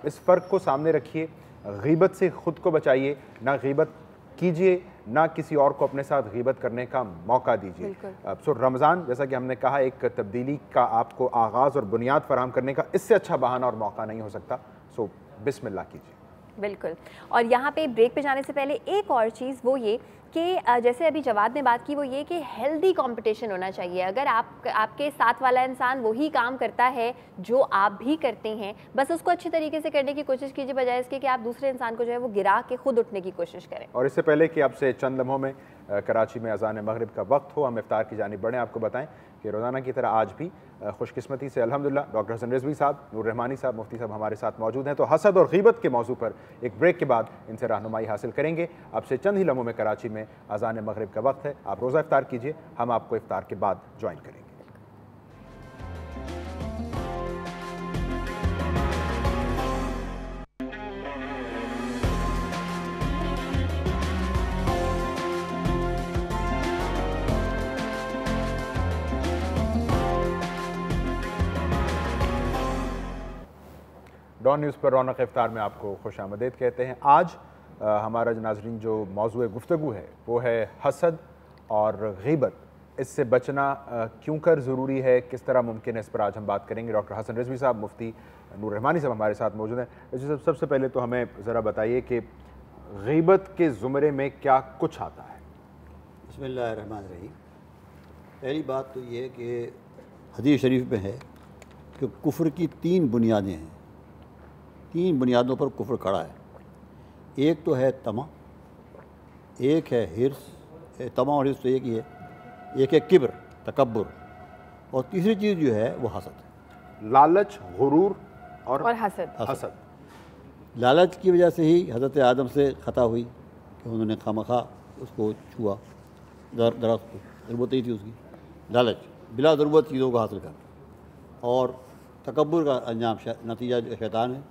इस फ़र्क को सामने रखिए। गीबत से ख़ुद को बचाइए, ना गीबत कीजिए, ना किसी और को अपने साथ गीबत करने का मौका दीजिए। सो रमज़ान, जैसा कि हमने कहा, एक तब्दीली का आपको आगाज़ और बुनियाद फराहम करने का इससे अच्छा बहाना और मौका नहीं हो सकता। सो बिस्मिल्लाह कीजिए। बिल्कुल। और यहाँ पे ब्रेक पे जाने से पहले एक और चीज़ वो ये कि जैसे अभी जवाद ने बात की, वो ये कि हेल्दी कंपटीशन होना चाहिए। अगर आपके साथ वाला इंसान वही काम करता है जो आप भी करते हैं, बस उसको अच्छी तरीके से करने की कोशिश कीजिए, बजाय इसके कि आप दूसरे इंसान को जो है वो गिरा के खुद उठने की कोशिश करें। और इससे पहले कि आपसे चंद लम्हों में कराची में अज़ान मगरिब का वक्त हो, हम इफ्तार की जानिब बढ़ें, आपको बताएं कि रोज़ाना की तरह आज भी खुशकिस्मती से अल्हम्दुलिल्लाह डॉक्टर हसन रिजवी साहब, नूर रहमानी साहब, मुफ्ती साहब हमारे साथ मौजूद हैं। तो हसद और गीबत के मौजू पर एक ब्रेक के बाद इनसे रहनुमाई हासिल करेंगे। आपसे चंद ही लम्हों में कराची में अज़ान मगरिब का वक्त है, आप रोज़ा इफ्तार कीजिए, हम आपको इफ्तार के बाद ज्वाइन करेंगे। डॉन न्यूज़ पर रौनक इफ्तार में आपको खुश आमदीद कहते हैं। आज हमारा नाज़रीन जो मौज़ूए गुफ्तगू है वो है हसद और गीबत। इससे बचना क्यों कर ज़रूरी है, किस तरह मुमकिन है, इस पर आज हम बात करेंगे। डॉक्टर हसन रिजवी साहब, मुफ्ती नूर रहमानी साहब हमारे साथ मौजूद हैं। रिजवी साहब, सबसे पहले तो हमें ज़रा बताइए कि गीबत के ज़ुमरे में क्या कुछ आता है। बिस्मिल्लाहिर्रहमानिर्रहीम। पहली बात तो ये कि हदीस शरीफ में है कि कुफ्र की 3 बुनियादें हैं, 3 बुनियादों पर कुफ्र खड़ा है। एक तो है तमा, एक है हिर्स, तमा और हिर्स तो एक ही है, एक है किब्र, तकब्बुर, और तीसरी चीज़ जो है वो हसद है। लालच, गुरूर और हसद। लालच की वजह से ही हज़रत आदम से ख़ता हुई कि उन्होंने खामखा उसको छुआ, दरख्त को, ज़रूरत ही थी उसकी। लालच, बिला ज़रूरत चीज़ों को हासिल करना। और तकब्बुर का अंजाम नतीजा जो शैतान है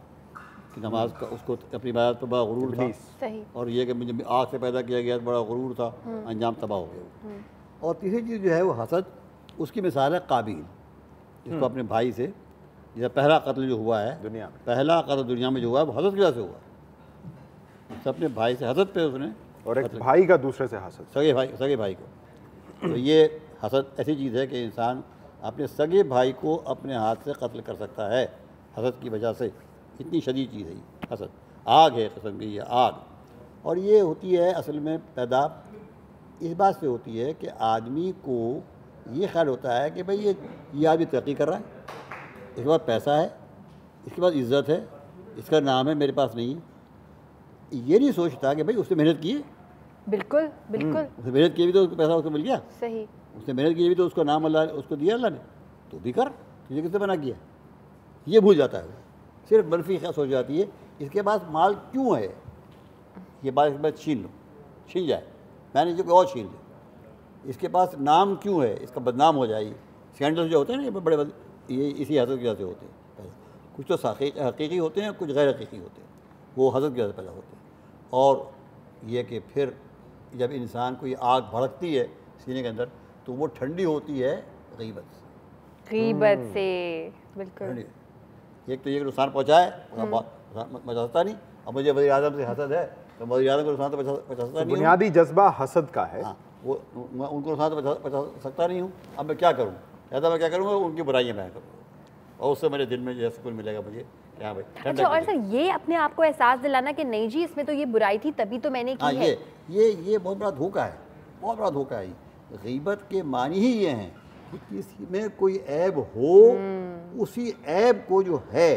कि नमाज का उसको अपनी इबादत पर बड़ा गुरूर था, सही। और ये कि मुझे आग से पैदा किया गया, बड़ा गुरूर था, अंजाम तबाह हो गया। और तीसरी चीज़ जो है वो हसद, उसकी मिसाल है काबिल, जिसको अपने भाई से, जैसे पहला कत्ल जो हुआ है दुनिया में, पहला कत्ल दुनिया में जो हुआ है वो हसद की वजह से हुआ। उससे अपने भाई से हसद पे उसने, और एक भाई का दूसरे से हसद, सगे भाई को। तो ये हसद ऐसी चीज़ है कि इंसान अपने सगे भाई को अपने हाथ से कत्ल कर सकता है हसद की वजह से। इतनी शदीद चीज़ है ये हसद, आग है कसम की, ये आग। और ये होती है असल में पैदा इस बात से होती है कि आदमी को ये ख्याल होता है कि भाई ये आदमी तरक्की कर रहा है, इसके पास पैसा है, इसके पास इज़्ज़त है, इसका नाम है, मेरे पास नहीं है। ये नहीं सोचता कि भाई उसने मेहनत की है। बिल्कुल बिल्कुल। उसने मेहनत की भी तो उसको पैसा उसको मिल गया, सही। उसने मेहनत की भी तो उसको नाम अल्लाह उसको दिया अल्लाह ने, तो भी कर, तुझे किसने बना किया, ये भूल जाता है। सिर्फ मनफी क्या सोच जाती है, इसके पास माल क्यों है, ये बात इसके बाद छीन लो, छीन जाए, मैंने जो कोई और छीन ले। इसके पास नाम क्यों है, इसका बदनाम हो जाए। स्कैंडल जो होते हैं ना ये बड़े ये इसी हसद की वजह से होते हैं। कुछ तो हकीकी होते हैं, कुछ गैर हकीकी होते हैं, वो हसद की वजह से पैदा होते हैं। और ये कि फिर जब इंसान को ये आग भड़कती है सीने के अंदर, तो वो ठंडी होती है गीबत से। बिल्कुल। एक तो ये नुकसान पहुँचाए, बचा सकता नहीं। अब मुझे वज़ीर आज़म से हसद है तो वज़ीर आज़म को नुकसान तो बचा सकता नहीं। बुनियादी जज्बा हसद का है। हाँ, वो मैं उनको नुकसान तो बचा सकता नहीं हूँ। अब मैं क्या करूँ, ऐसा मैं क्या करूँगा, उनकी बुराइयाँ मैं करूँगा, और उससे मेरे दिल में जो है सुकून मिलेगा मुझे। क्या भाई, अच्छा, और सर ये अपने आप को एहसास दिलाना कि नहीं जी इसमें तो ये बुराई थी तभी तो मैंने की है। ये बहुत बड़ा धोखा है, बहुत बड़ा धोखा है। गीबत के मानी ही ये हैं कि किसी में कोई ऐब हो, उसी ऐब को जो है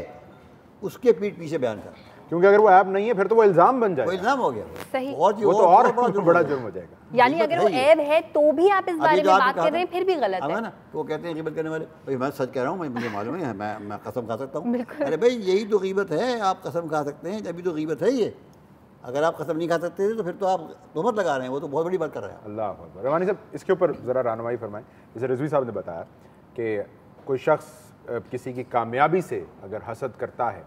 उसके पीठ पीछे बयान कर, क्योंकि अगर वो ऐब नहीं है फिर तो वो इल्ज़ाम बन जाएगा। वो इल्ज़ाम हो गया, सही। वो तो और बड़ा जुर्म हो जाएगा। यानी अगर वो ऐब है तो भी आप इस बारे में बात कर रहे हैं, फिर भी गलत है ना। तो वो कहते हैं गीबत करने वाले, भाई मैं सच कह रहा हूँ, मुझे मालूम है, मैं कसम खा सकता हूँ। अरे भाई यही तो गीबत है, आप कसम खा सकते हैं, अभी तो गीबत है ये। अगर आप कसम नहीं खा सकते थे तो फिर तो आप तोहमत लगा रहे हैं, वो तो बहुत बड़ी बात कर रहे हैं। अल्लाह अकबर। रहमानी साहब, इसके ऊपर ज़रा रहनुमाई फरमाएं। जैसे रिजवी साहब ने बताया कि कोई शख्स किसी की कामयाबी से अगर हसद करता है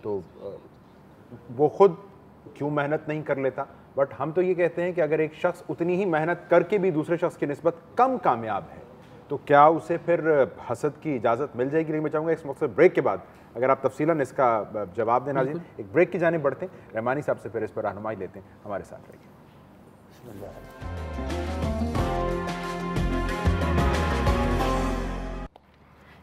तो वो खुद क्यों मेहनत नहीं कर लेता, बट हम तो ये कहते हैं कि अगर एक शख्स उतनी ही मेहनत करके भी दूसरे शख्स की निस्बत कम कामयाब है तो क्या उसे फिर हसद की इजाज़त मिल जाएगी? नहीं, मैं चाहूँगा इस मकसद ब्रेक के बाद अगर आप तफसीलन इसका जवाब देना। एक ब्रेक की जानिब बढ़ते हैं, रहमानी साहब से फिर इस पर रहनुमाई लेते हैं। हमारे साथ रहिए।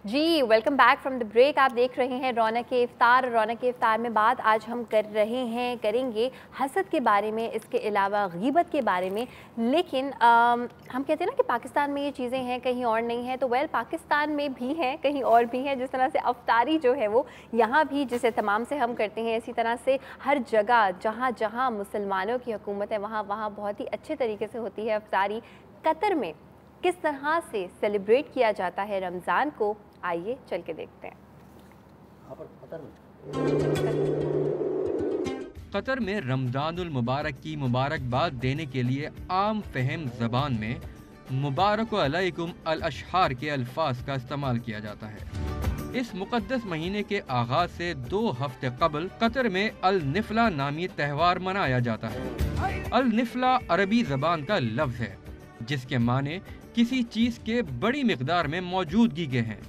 जी, welcome back from the break. आप देख रहे हैं रौनक इफ्तार। रौनक इफ्तार में बात आज हम करेंगे हसद के बारे में, इसके अलावा गीबत के बारे में। लेकिन हम कहते हैं ना कि पाकिस्तान में ये चीज़ें हैं, कहीं और नहीं है। तो पाकिस्तान में भी हैं, कहीं और भी हैं। जिस तरह से अफ्तारी जो है वो यहाँ भी जिसे तमाम से हम करते हैं, इसी तरह से हर जगह जहाँ जहाँ मुसलमानों की हुकूमत है वहाँ वहाँ बहुत ही अच्छे तरीके से होती है अफ्तारी। कतर में किस तरह से सेलिब्रेट किया जाता है रमज़ान को, आइए चल के देखते हैं। कतर में रमज़ानुल मुबारक की मुबारकबाद देने के लिए आम फहम ज़बान में मुबारक अलैकुम अल अशहार के अल्फाज का इस्तेमाल किया जाता है। इस मुक़द्दस महीने के आगाज से 2 हफ्ते कबल कतर में अल निफला नामी त्यौहार मनाया जाता है। अल निफला अरबी ज़बान का लफ्ज़ है जिसके माने किसी चीज़ के बड़ी मिकदार में मौजूदगी के हैं।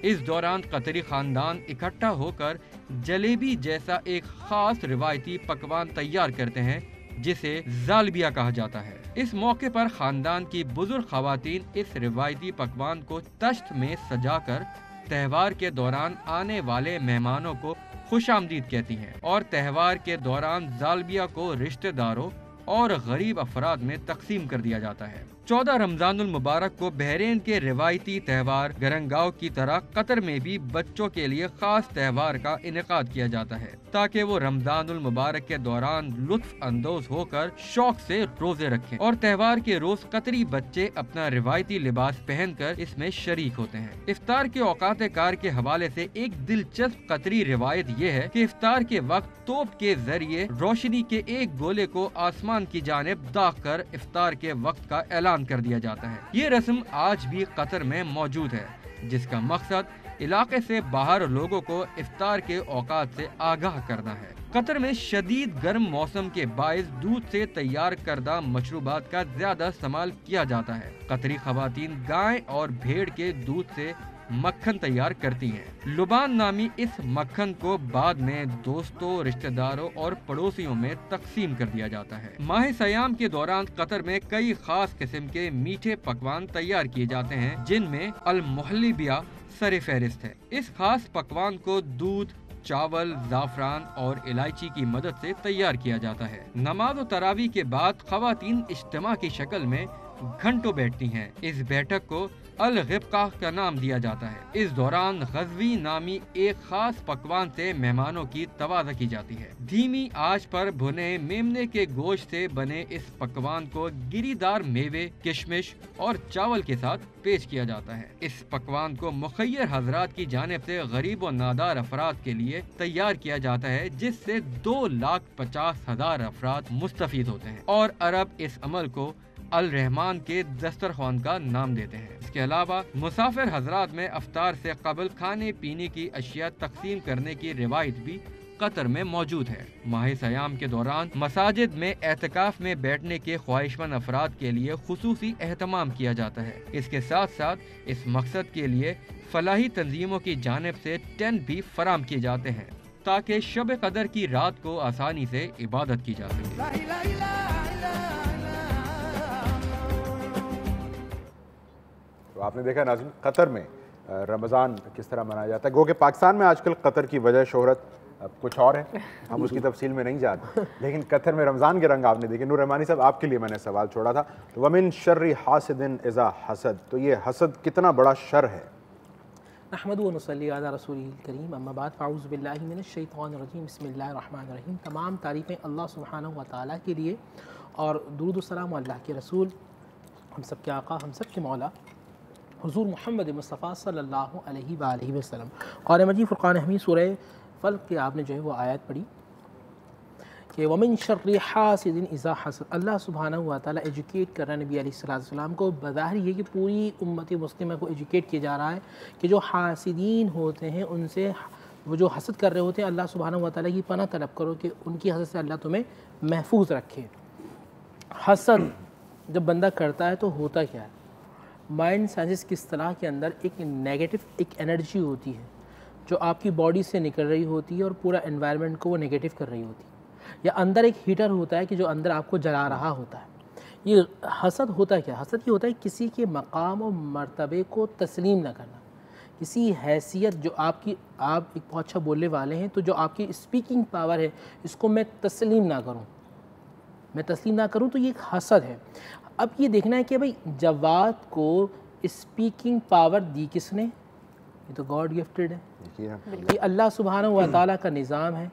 इस दौरान कतरी खानदान इकट्ठा होकर जलेबी जैसा एक खास रिवायती पकवान तैयार करते हैं जिसे जालबिया कहा जाता है। इस मौके पर खानदान की बुजुर्ग खवातीन इस रिवायती पकवान को तश्त में सजाकर त्यौहार के दौरान आने वाले मेहमानों को खुशामदीद कहती हैं और त्यौहार के दौरान जालबिया को रिश्तेदारों और गरीब अफराद में तकसीम कर दिया जाता है। 14 रमजानुल मुबारक को बहरीन के रिवायती त्यौहार गरंगाव की तरह कतर में भी बच्चों के लिए खास त्यौहार का इनेकाद किया जाता है ताकि वो रमजानुल मुबारक के दौरान लुत्फ अंदोज होकर शौक से रोजे रखें और त्यौहार के रोज कतरी बच्चे अपना रिवायती लिबास पहनकर इसमें शरीक होते हैं। इफ्तार के औकात कार के हवाले से एक दिलचस्प कतरी रिवायत ये है कि इफ्तार के वक्त तोप के जरिए रोशनी के एक गोले को आसमान की जानिब दाग कर इफ्तार के वक्त का ऐलान कर दिया जाता है। ये रस्म आज भी कतर में मौजूद है जिसका मकसद इलाके से बाहर लोगों को इफ्तार के औकात से आगाह करना है। कतर में शदीद गर्म मौसम के बायस दूध से तैयार करदा मशरूबात का ज्यादा इस्तेमाल किया जाता है। कतरी खवातीन गाय और भेड़ के दूध से मक्खन तैयार करती हैं। लुबान नामी इस मक्खन को बाद में दोस्तों, रिश्तेदारों और पड़ोसियों में तकसीम कर दिया जाता है। माह सयाम के दौरान कतर में कई खास किस्म के मीठे पकवान तैयार किए जाते हैं जिनमें अल मुहल्लिबिया सर फहरिस्त है। इस खास पकवान को दूध, चावल, जाफरान और इलायची की मदद से तैयार किया जाता है। नमाज और तरावी के बाद खवातीन इज्तिमा की शक्ल में घंटों बैठती हैं। इस बैठक को अल गिब्का का नाम दिया जाता है। इस दौरान गज़वी नामी एक खास पकवान से मेहमानों की तवाज़ा की जाती है। धीमी आंच पर भुने मेमने के गोश्त से बने इस पकवान को गिरीदार मेवे, किशमिश और चावल के साथ पेश किया जाता है। इस पकवान को मुखय्यर हजरात की जानिब से गरीब और नादार अफराद के लिए तैयार किया जाता है जिससे 2,50,000 अफराद मुस्तफीद होते हैं और अरब इस अमल को अल रहमान के दस्तरखान का नाम देते हैं। इसके अलावा मुसाफिर हजरात में अफ्तार से कबल खाने पीने की अशिया तकसीम करने की रिवायत भी कतर में मौजूद है। माह सयाम के दौरान मसाजिद में एहतिकाफ में बैठने के ख्वाहिशमंद अफराद के लिए खुसूसी एहतमाम किया जाता है। इसके साथ साथ इस मकसद के लिए फलाही तंजीमों की जानिब से टेंट भी फराम किए जाते हैं ताकि शब कदर की रात को आसानी से इबादत की जा सके। तो आपने देखा नाज़रीन, कतर में रमज़ान किस तरह मनाया जाता है। गो कि पाकिस्तान में आजकल कतर की वजह शोहरत कुछ और है, हम उसकी तफसील में नहीं जाते, लेकिन कतर में रमज़ान के रंग आपने देखे। नूर रहमानी साहब, आपके लिए मैंने सवाल छोड़ा था, तो वमिन शर्रि हासिदिन इज़ा हसद, तो ये हसद कितना बड़ा शर है। अहमदु व नसल्ली अला रसूलिल करीम, अम्मा बाद, फ़अऊज़ु बिल्लाहि मिनश शैतानिर रजीम, बिस्मिल्लाहिर रहमानिर रहीम। तमाम तारीफ़ें अल्लाह सुब्हानहु व तआला के लिए और दुरूद व सलाम अल्लाह के रसूल, हम सब के आका, हम सब के मौला हुज़ूर मोहम्मद मुस्तफ़ा सल्लल्लाहु अलैहि वसल्लम। क़ुरान मजीद फ़ुरक़ान हमीद सूरह फ़ल्क़ की आपने जो है वो आयत पढ़ी। कि वमिन शर्रि हासिदिन इज़ा हसद, अल्लाह सुब्हानहू व तआला एजुकेट कर रहा है नबी अलैहिस्सलाम को। बज़ाहिर ये कि पूरी उम्मत मुस्लिमा को एजुकेट किया जा रहा है कि जो हासिदीन होते हैं उनसे, वो जो हसद कर रहे होते हैं, अल्लाह सुब्हानहू व तआला की पनाह तलब करो कि उनकी हसद से अल्लाह तुम्हें महफूज रखे। हसद जब बंदा करता है तो होता क्या है, माइंड साइंस की इस्तिलाह के अंदर एक नेगेटिव एक एनर्जी होती है जो आपकी बॉडी से निकल रही होती है और पूरा एनवायरनमेंट को वो नेगेटिव कर रही होती है। या अंदर एक हीटर होता है कि जो अंदर आपको जला रहा होता है। ये हसद होता क्या, हसद ये होता है किसी के मकाम और मर्तबे को तस्लीम ना करना, किसी हैसियत जो आपकी, आप एक बहुत अच्छा बोलने वाले हैं तो जो आपकी स्पीकिंग पावर है इसको मैं तस्लीम ना करूं, तो ये एक हसद है। अब ये देखना है कि भाई जवाद को स्पीकिंग पावर दी किसने, ये तो गॉड गिफ्टेड है, ये अल्लाह सुब्हानहू व तआला का निज़ाम है।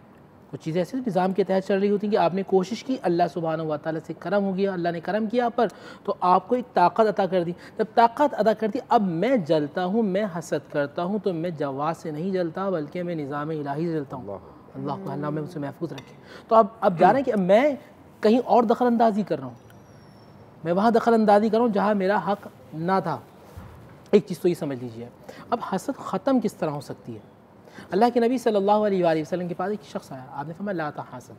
कुछ चीज़ें ऐसे निज़ाम के तहत चल रही होती हैं कि आपने कोशिश की, अल्लाह सुब्हानहू व तआला से करम हो गया, अल्लाह ने करम किया आप पर, तो आपको एक ताकत अता कर दी। जब ताकत अदा कर दी, अब मैं जलता हूँ, मैं हसद करता हूँ, तो मैं जवाद से नहीं जलता बल्कि मैं निज़ाम इलाही से जलता हूँ। अल्लाह में मुझसे महफूज रखे। तो अब जा रहे हैं कि मैं कहीं और दखल अंदाज़ी कर रहा हूँ, मैं वहाँ दखल अंदाज़ी कर रहा हूँ जहाँ मेरा हक़ ना था। एक चीज़ तो ये समझ लीजिए। अब हसद ख़त्म किस तरह हो सकती है। अल्लाह के नबी सल्लल्लाहु अलैहि वसल्लम के पास एक शख्स आया, आपने फरमाया ला तहसद,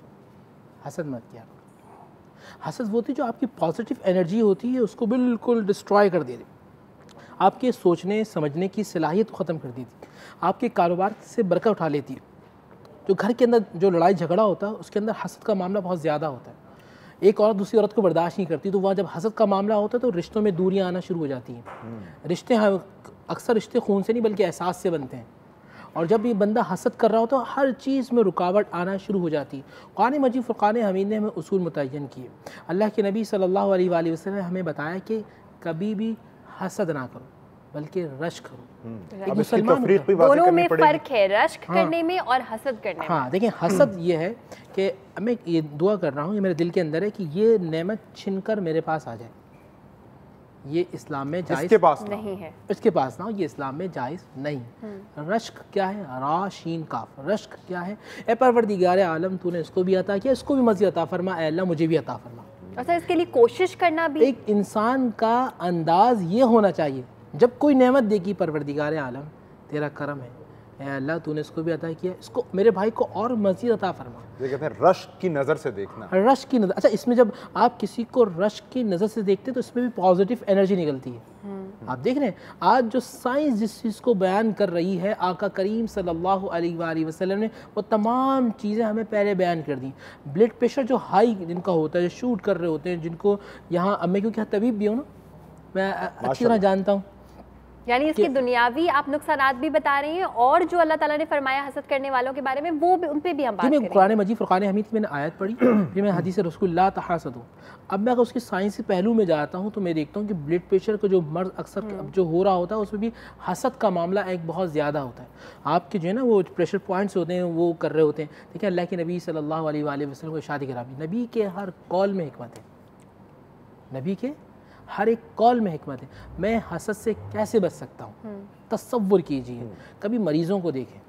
हसद मत किया। हसद वो होती जो आपकी पॉजिटिव एनर्जी होती है उसको बिल्कुल डिस्ट्रॉय कर दे रही, आपके सोचने समझने की सलाहियत को ख़त्म कर देती, आपके कारोबार से बरकत उठा लेती। जो घर के अंदर जो लड़ाई झगड़ा होता है उसके अंदर हसद का मामला बहुत ज़्यादा होता है। एक औरत दूसरी औरत को बर्दाश्त नहीं करती, तो वहाँ जब हसद का मामला होता है तो रिश्तों में दूरियाँ आना शुरू हो जाती हैं। रिश्ते अक्सर रिश्ते खून से नहीं बल्कि एहसास से बनते हैं, और जब ये बंदा हसद कर रहा हो तो हर चीज़ में रुकावट आना शुरू हो जाती है। कुरान मजीद फुरक़ान हमीद ने हमें उसूल मुतय्यन किए। अल्लाह के नबी सल्लल्लाहु अलैहि वसल्लम ने हमें बताया कि कभी भी हसद ना करो बल्कि रश्क करो। मुसलमान दोनों में फ़र्क है, रश्क करने में और हसद करने में। हाँ देखिए, हसद ये है कि मैं ये दुआ कर रहा हूँ, ये मेरे दिल के अंदर है कि ये नेमत छिनकर मेरे पास आ जाए, ये इस्लाम में जायज़ इसके पास नहीं है, इसके पास ना हो, ये इस्लाम में जायज़ नहीं। रश्क क्या है, राशीन काफ, रश्क क्या है, ए परवरदिगार आलम तूने इसको भी अता किया, इसको भी मज़ीद अता फरमा, ए अल्लाह मुझे भी अता फरमा। अच्छा, इसके लिए कोशिश करना भी एक इंसान का अंदाज ये होना चाहिए जब कोई नेमत देगी, परवरदिगार आलम तेरा करम है, ए अल्लाह तूने इसको भी अता किया, इसको मेरे भाई को और मज़ीद अता फरमा। ये कहते हैं रश्क की नज़र से देखना, रश्क की नज़र। अच्छा, इसमें जब आप किसी को रश्क की नज़र से देखते हैं तो इसमें भी पॉजिटिव एनर्जी निकलती है। आप देख रहे हैं आज जो साइंस जिस चीज़ को बयान कर रही है, आका करीम सल्लल्लाहु अलैहि वसल्लम ने वो तमाम चीज़ें हमें पहले बयान कर दी। ब्लड प्रेशर जो हाई जिनका होता है, जो शूट कर रहे होते हैं, जिनको यहाँ मैं क्योंकि तबीब भी हूँ ना, मैं अच्छी तरह जानता हूँ, यानी इसके दुनियावी आप नुकसानात भी बता रहे हैं और जो अल्लाह ताला ने फरमाया हसद करने वालों के बारे में वो भी, उन पे भी हम बात करेंगे। कुरान मजीद फुरक़ान हमीद की मैंने आयत पढ़ी, फिर मैं हदीस रसूल ला तहसदू। अब मैं अगर उसके साइंसी पहलू में जाता हूँ तो मैं देखता हूँ कि ब्लड प्रेशर का जो मर्ज अक्सर जो हो रहा होता है उसमें भी हसद का मामला एक बहुत ज़्यादा होता है। आपके जो है ना वो प्रेशर पॉइंट्स होते हैं वो कर रहे होते हैं। देखिए अल्लाह के नबी सल्लल्लाहु अलैहि वसल्लम को शादी करामी, नबी के हर कॉल में हिकमत है, नबी के हर एक कॉल में हिकमत है। मैं हसद से कैसे बच सकता हूँ, तसव्वुर कीजिए, कभी मरीज़ों को देखें।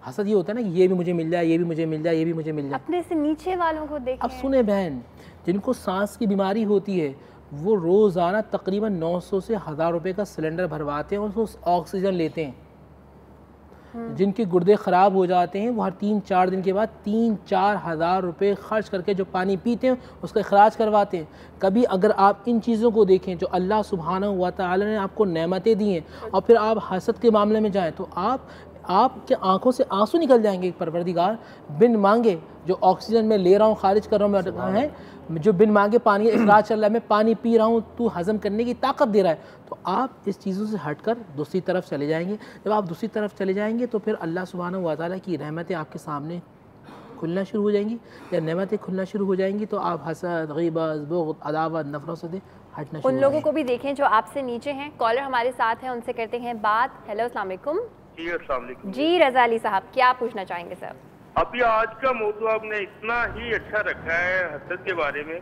हसद ये होता है ना कि ये भी मुझे मिल जाए, ये भी मुझे मिल जाए, ये भी मुझे मिल जाए, अपने से नीचे वालों को देखें। अब सुने बहन, जिनको सांस की बीमारी होती है वो रोज़ाना तकरीबन 900 से 1000 रुपये का सिलेंडर भरवाते हैं और उसको ऑक्सीजन लेते हैं। जिनके गुर्दे ख़राब हो जाते हैं वो हर 3-4 दिन के बाद 3-4 हज़ार रुपये खर्च करके जो पानी पीते हैं उसका इखराज करवाते हैं। कभी अगर आप इन चीज़ों को देखें जो अल्लाह सुब्हानहू व तआला ने आपको नेमतें दी हैं और फिर आप हसद के मामले में जाएं तो आपके आंखों से आंसू निकल जाएंगे। परवरदिगार बिन मांगे जो ऑक्सीजन में ले रहा हूँ, खारिज कर रहा हूँ, है जो बिन मांगे पानी इखराज चल रहा है, मैं पानी पी रहा हूँ, तू हज़म करने की ताकत दे रहा है। तो आप इस चीज़ों से हटकर दूसरी तरफ चले जाएंगे। जब आप दूसरी तरफ चले जाएंगे तो फिर अल्लाह सुब्हानहू व तआला की रहमतें आपके सामने खुलना शुरू हो जाएंगी। या नेमतें खुलना शुरू हो जाएंगी तो आप हसद, ग़ीबत, बुग़्ज़, अदावत, नफ़रत से हटना शुरू। उन लोगों को भी देखें जो आपसे नीचे हैं। कॉलर हमारे साथ हैं, उनसे करते हैं बात। हेलो, अस्सलाम वालेकुम। जी अस्सलाम वालेकुम। जी रज़ा अली साहब, क्या पूछना चाहेंगे सर? अभी आज का मौजू आपने इतना ही अच्छा रखा है हसद के बारे में।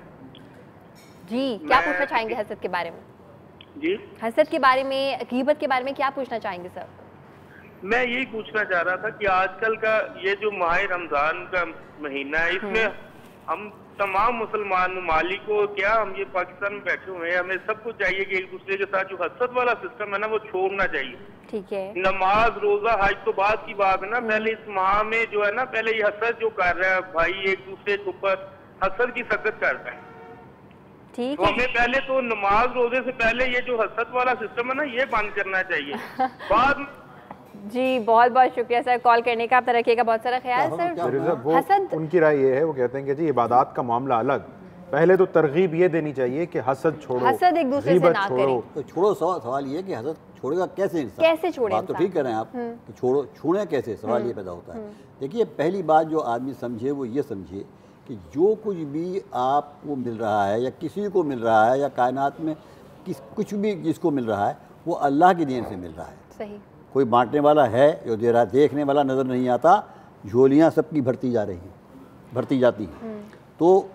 जी क्या पूछना चाहेंगे हसद के बारे में? जी हसद के बारे में, ग़ीबत के बारे में क्या पूछना चाहेंगे सर? मैं यही पूछना चाह रहा था कि आजकल का ये जो माह रमजान का महीना है इसमें हम तमाम मुसलमान ममालिक को, क्या हम ये पाकिस्तान में बैठे हुए हैं, हमें सबको चाहिए कि एक दूसरे के साथ जो हसद वाला सिस्टम है ना वो छोड़ना चाहिए। ठीक है, नमाज रोजा हज तो बाद की बात है ना, पहले इस माह में जो है ना, पहले ये हसद जो कर रहा है भाई एक दूसरे के ऊपर हसद की सकत कर रहा है। ठीक तो हमें पहले तो नमाज रोजे से पहले ये जो हसद वाला सिस्टम है ना ये बंद करना चाहिए। बाद जी बहुत बहुत शुक्रिया सर कॉल करने का, आप रखिएगा बहुत सारा ख्याल सर। हसद उनकी राय ये है, वो कहते हैं कि जी इबादत का मामला अलग, पहले तो तरगीब ये देनी चाहिए कि हसद छोड़ो, हसद एक दूसरे से ना करें। तो छोड़ो, सवाल ये कि हसद छोड़ेगा कैसे इंसान, कैसे छोड़े बात तो ठीक कर रहे हैं आप कि छोड़ो, छोड़े कैसे, सवाल ये पैदा होता है। देखिए पहली बात जो आदमी समझे वो ये समझे कि जो कुछ भी आपको मिल रहा है या किसी को मिल रहा है या कायनात में कुछ भी जिसको मिल रहा है वो अल्लाह की देन से मिल रहा है। सही, कोई बांटने वाला है जो दे रहा है, देखने वाला नज़र नहीं आता, झोलियाँ सबकी भरती जा रही हैं, भरती जाती हैं। तो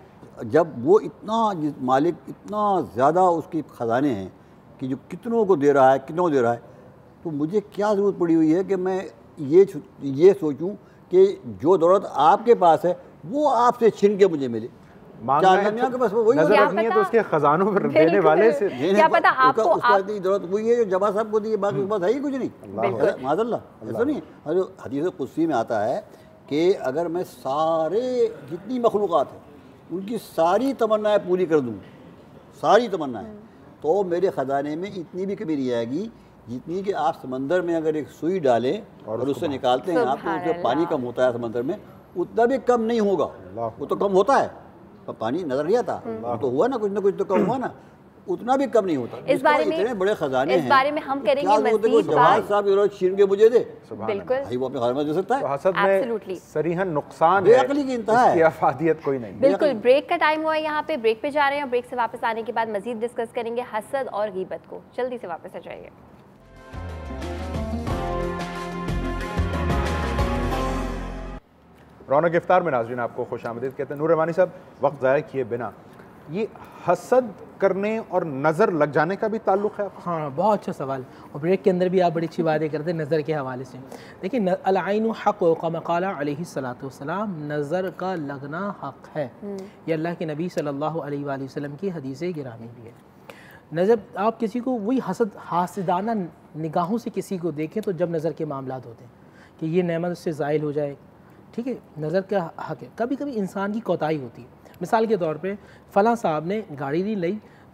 जब वो इतना मालिक इतना ज़्यादा उसके ख़जाने हैं कि जो कितनों को दे रहा है, कितनों दे रहा है, तो मुझे क्या ज़रूरत पड़ी हुई है कि मैं ये सोचूं कि जो दौलत आपके पास है वो आपसे छीन के मुझे मिले। के पास वही नजर रखनी है तो उसके खजानों पर देने वाले से क्या पता आपको उसका इतनी जरूरत हुई है जो जवा साहब को दी, बाकी बात है ही कुछ नहीं। माज़अल्लाह ऐसा नहीं है। हदीस कुदसी में आता है कि अगर मैं सारे जितनी मखलूक़ात है उनकी सारी तमन्नाएं पूरी कर दूँ, सारी तमन्नाएं, तो मेरे ख़जाने में इतनी भी कमी नहीं आएगी जितनी कि आप समंदर में अगर एक सुई डालें और उससे निकालते हैं आप, तो उसमें पानी कम होता है समंदर में, उतना भी कम नहीं होगा। वो तो कम होता है, पानी नजर नहीं आता, तो हुआ ना कुछ तो कम हुआ ना, उतना भी कम नहीं होता। इस बारे में इतने बड़े खजाने हैं, इस बारे में हम करेंगे मज़ीद बात। साहब जरूरत छीन के मुझे दे, बिल्कुल भाई वो अपने घर में दे सकता है। तो हसद में सरीहन नुकसान है, बेअक्ली की इंतहा है, इसकी अफादियत कोई नहीं। बिल्कुल, ब्रेक का टाइम हुआ है, यहाँ पे ब्रेक पे जा रहे हैं और ब्रेक से वापस आने के बाद मज़ीद डिस्कस करेंगे हसद और गीबत को। जल्दी से वापस आ जाइए। रौनक इफ्तार में नाज़रीन आपको खुशामदीद कहते हैं। नूर रहमानी साहब, वक्त ज़ाया किए बिना ये हसद करने और नज़र लग जाने का भी ताल्लुक़ है? हाँ, बहुत अच्छा सवाल। और ब्रेक के अंदर भी आप बड़ी अच्छी बातें करते हैं नज़र के हवाले से। देखिए अल-आइनु हक़ व क़ाला अलैहिस्सलातु वस्सलाम, नज़र का लगना हक़ है। ये अल्लाह के नबी सल्लल्लाहु अलैहि वसल्लम की हदीस गिरामी भी है। नज़र आप किसी को वही हासदाना निगाहों से किसी को देखें तो जब नज़र के मामलात होते हैं कि ये नेमत उससे ज़ाइल हो जाए, ठीक है, नज़र का हक़ है। कभी कभी इंसान की कोताही होती है। मिसाल के तौर पे फ़लाँ साहब ने गाड़ी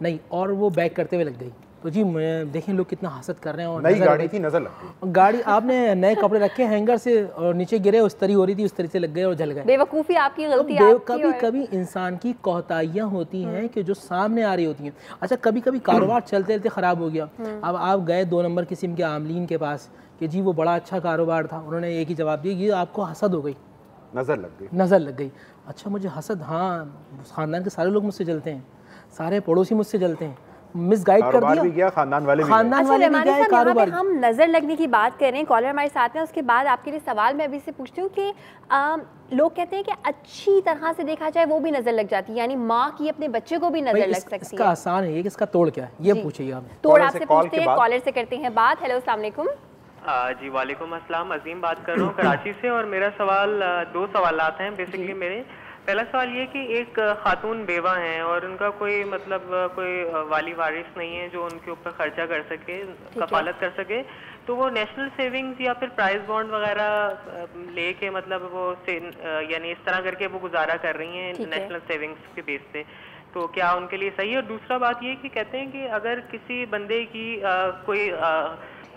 नहीं और वो बैक करते हुए लग गई, तो जी मैं देखें लोग कितना हसद कर रहे हैं। और नई गाड़ी थी, नज़र लग गई। गाड़ी आपने नए कपड़े रखे हैंगर से और नीचे गिरे, उस तरी हो रही थी, उस तरी से लग गए और जल गए। बेवकूफ़ी आपकी, गलती कभी कभी इंसान की कोताहियाँ होती हैं कि जो सामने आ रही होती हैं। अच्छा, कभी कभी कारोबार चलते चलते ख़राब हो गया, अब आप गए 2 नंबर किस्म के आमलीन के पास कि जी वो बड़ा अच्छा कारोबार था, उन्होंने एक ही जवाब दिया, ये आपको हसद हो गई, नज़र लग गई। अच्छा, मुझे हसद, हाँ ख़ानदान के सारे लोग मुझसे जलते हैं, सारे पड़ोसी मुझसे जलते हैं, मिसगाइड कर दिया, भी गया, खानदान वाले भी गए, कारोबार। हम नज़र लगने की बात कर रहे हैं, कॉलर हमारे साथ में, उसके बाद आपके लिए सवाल मैं अभी से पूछती हूँ कि लोग कहते हैं कि अच्छी तरह से देखा जाए वो भी नज़र लग जाती है, यानी माँ की अपने बच्चे को भी नज़र लग सकती है। इसका आसान है, इसका तोड़ क्या है ये पूछिए आप। तोड़ आपसे पूछते हैं, कॉलर से करते हैं बात। हेलो, अस्सलाम वालेकुम। जी वालेकुम अस्सलाम, अजीम बात कर रहा हूँ कराची से। और मेरा सवाल 2 सवालात हैं बेसिकली मेरे। पहला सवाल ये कि एक खातून बेवा हैं और उनका कोई मतलब कोई वाली वारिस नहीं है जो उनके ऊपर खर्चा कर सके, कफालत कर सके, तो वो नेशनल सेविंग्स या फिर प्राइस बॉन्ड वगैरह लेके मतलब वो यानी इस तरह करके वो गुजारा कर रही हैं नेशनल सेविंग्स के बेस पे, तो क्या उनके लिए सही है? और दूसरा बात ये कि कहते हैं कि अगर किसी बंदे की कोई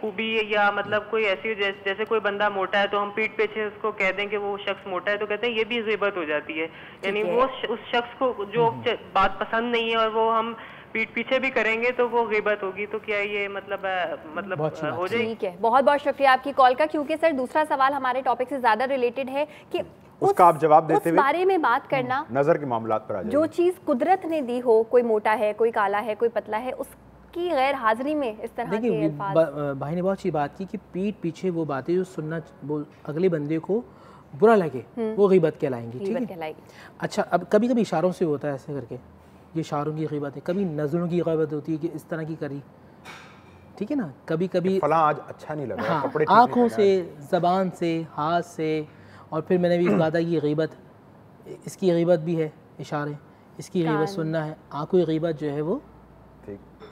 खूबी या मतलब कोई ऐसी जैसे कोई बंदा मोटा है तो हम पीठ पीछे उसको कह दें कि वो शख्स मोटा है, तो कहते हैं ये भी ग़ीबत हो जाती है। यानी वो उस शख्स को जो बात पसंद नहीं है और वो हम पीठ पीछे भी करेंगे तो वो ग़ीबत होगी, तो क्या ये मतलब हो जाएगी? ठीक है, बहुत बहुत शुक्रिया आपकी कॉल का। क्योंकि सर दूसरा सवाल हमारे टॉपिक से ज़्यादा रिलेटेड है कि उसका आप जवाब देते हुए बारे में बात करना, नज़र के मामलात पर आ जाए। जो चीज़ कुदरत ने दी हो, कोई मोटा है, कोई काला है, कोई पतला है, की गैर हाजिरी में इस तरह के अल्फाज। भाई ने बहुत अच्छी बात की कि पीठ पीछे वो बातें जो सुनना वो अगले बंदे को बुरा लगे वो ग़ीबत कहलाएंगी, ठीक है। अच्छा, अब कभी कभी इशारों से होता है ऐसे करके, ये इशारों की ग़ीबत है, कभी नज़रों की ग़ीबत होती है कि इस तरह की करी, ठीक है ना, कभी कभी फलां आज अच्छा नहीं लगा, हाँ, आँखों से, ज़बान से, हाथ से, और फिर मैंने भी कहा था कि ग़ीबत, इसकी ग़ीबत भी है, इशारे, इसकी ग़ीबत सुनना है, आँखों की ग़ीबत जो है वो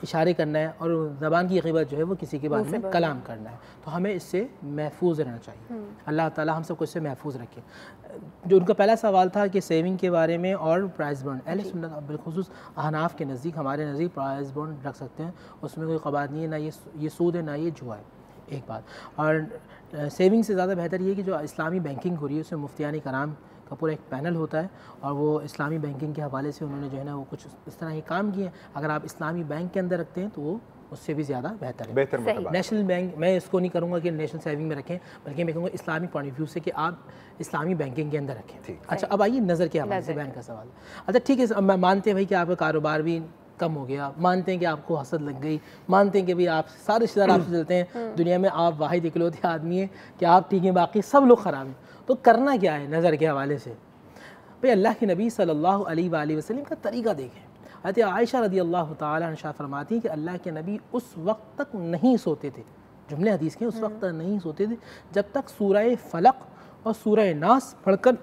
इशारे करना है, और ज़बान की ग़ीबत जो है वो किसी के बारे में कलाम करना है। तो हमें इससे महफूज रहना चाहिए। अल्लाह ताला हम सबको इससे महफूज रखे। जो उनका पहला सवाल था कि सेविंग के बारे में और प्राइस बॉन्ड, अहले सुन्नत बिलखुसूस अहनाफ के नज़दीक, हमारे नज़दीक प्राइस बॉन्ड रख सकते हैं, उसमें कोई क़वाद नहीं है, ना ये सूद है ना ये जुआ है, एक बात। और सेविंग से ज़्यादा बेहतर ये कि जो इस्लामी बैंकिंग हो रही है उसमें मुफ्तियान कराम का पूरा एक पैनल होता है, और वो इस्लामी बैंकिंग के हवाले से उन्होंने जो है ना वो कुछ इस तरह के काम किए हैं। अगर आप इस्लामी बैंक के अंदर रखते हैं तो वो उससे भी ज़्यादा बेहतर है। नेशनल बैंक मैं इसको नहीं करूँगा कि नेशनल सेविंग में रखें, बल्कि मैं कहूँगा इस्लामिक पॉइंट ऑफ व्यू से कि आप इस्लामी बैंकिंग के अंदर रखें। अच्छा, अब आइए नज़र के हवाले से बैंक का सवाल। अच्छा ठीक है, मैं मानते हैं भाई कि आपका कारोबार भी कम हो गया, मानते हैं कि आपको हसद लग गई, मानते हैं कि भाई आप सारे रिश्तेदार आपसे चलते हैं, दुनिया में आप वाहिद इकलौते आदमी हैं कि आप ठीक हैं, बाकी सब लोग ख़राब हैं, तो करना क्या है नज़र के हवाले से? भाई अल्लाह के नबी सल्लल्लाहु अलैहि वसल्लम का तरीका देखें। हज़रत आयशा रज़ियल्लाहु ताला अन्हा फरमाती हैं कि अल्लाह के नबी उस वक्त तक नहीं सोते थे, जुमले हदीस के, उस वक्त तक नहीं सोते थे जब तक सूरह फलक और सूरह नास पढ़कर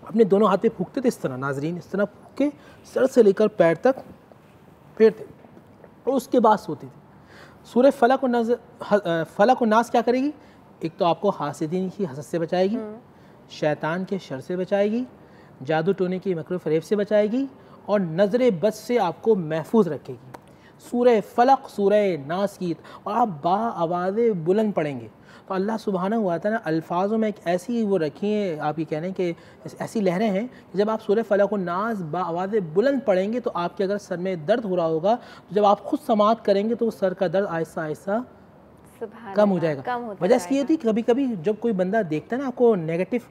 अपने दोनों हाथ पे फूंकते थे, इस तरह नाजरीन, इस तरह फूंक के सर से लेकर पैर तक फेरते, और उसके बाद सोते थे। सूरह फलक और नास क्या करेगी? एक तो आपको हासिदीन की हसद से बचाएगी, शैतान के शर से बचाएगी, जादू टोने की मकरूह फरेब से बचाएगी, और नज़र बद से आपको महफूज रखेगी। सूरह फलक सूरह नास की, और आप बाआवाज़ बुलंद पढ़ेंगे तो अल्लाह सुब्हानहू व तआला अल्फाजों में एक ऐसी वो रखी है, आप ये कह रहे हैं कि ऐसी लहरें हैं कि जब आप सूरह फलक और नास बाआवाज़ बुलंद पढ़ेंगे तो आपके अगर सर में दर्द हो रहा होगा तो जब आप खुद समाअत करेंगे तो सर का दर्द आहिस्ता आहिस्ता कम हो जाएगा। वजह इसकी ये थी, कभी कभी जब कोई बंदा देखता है ना आपको नेगेटिव,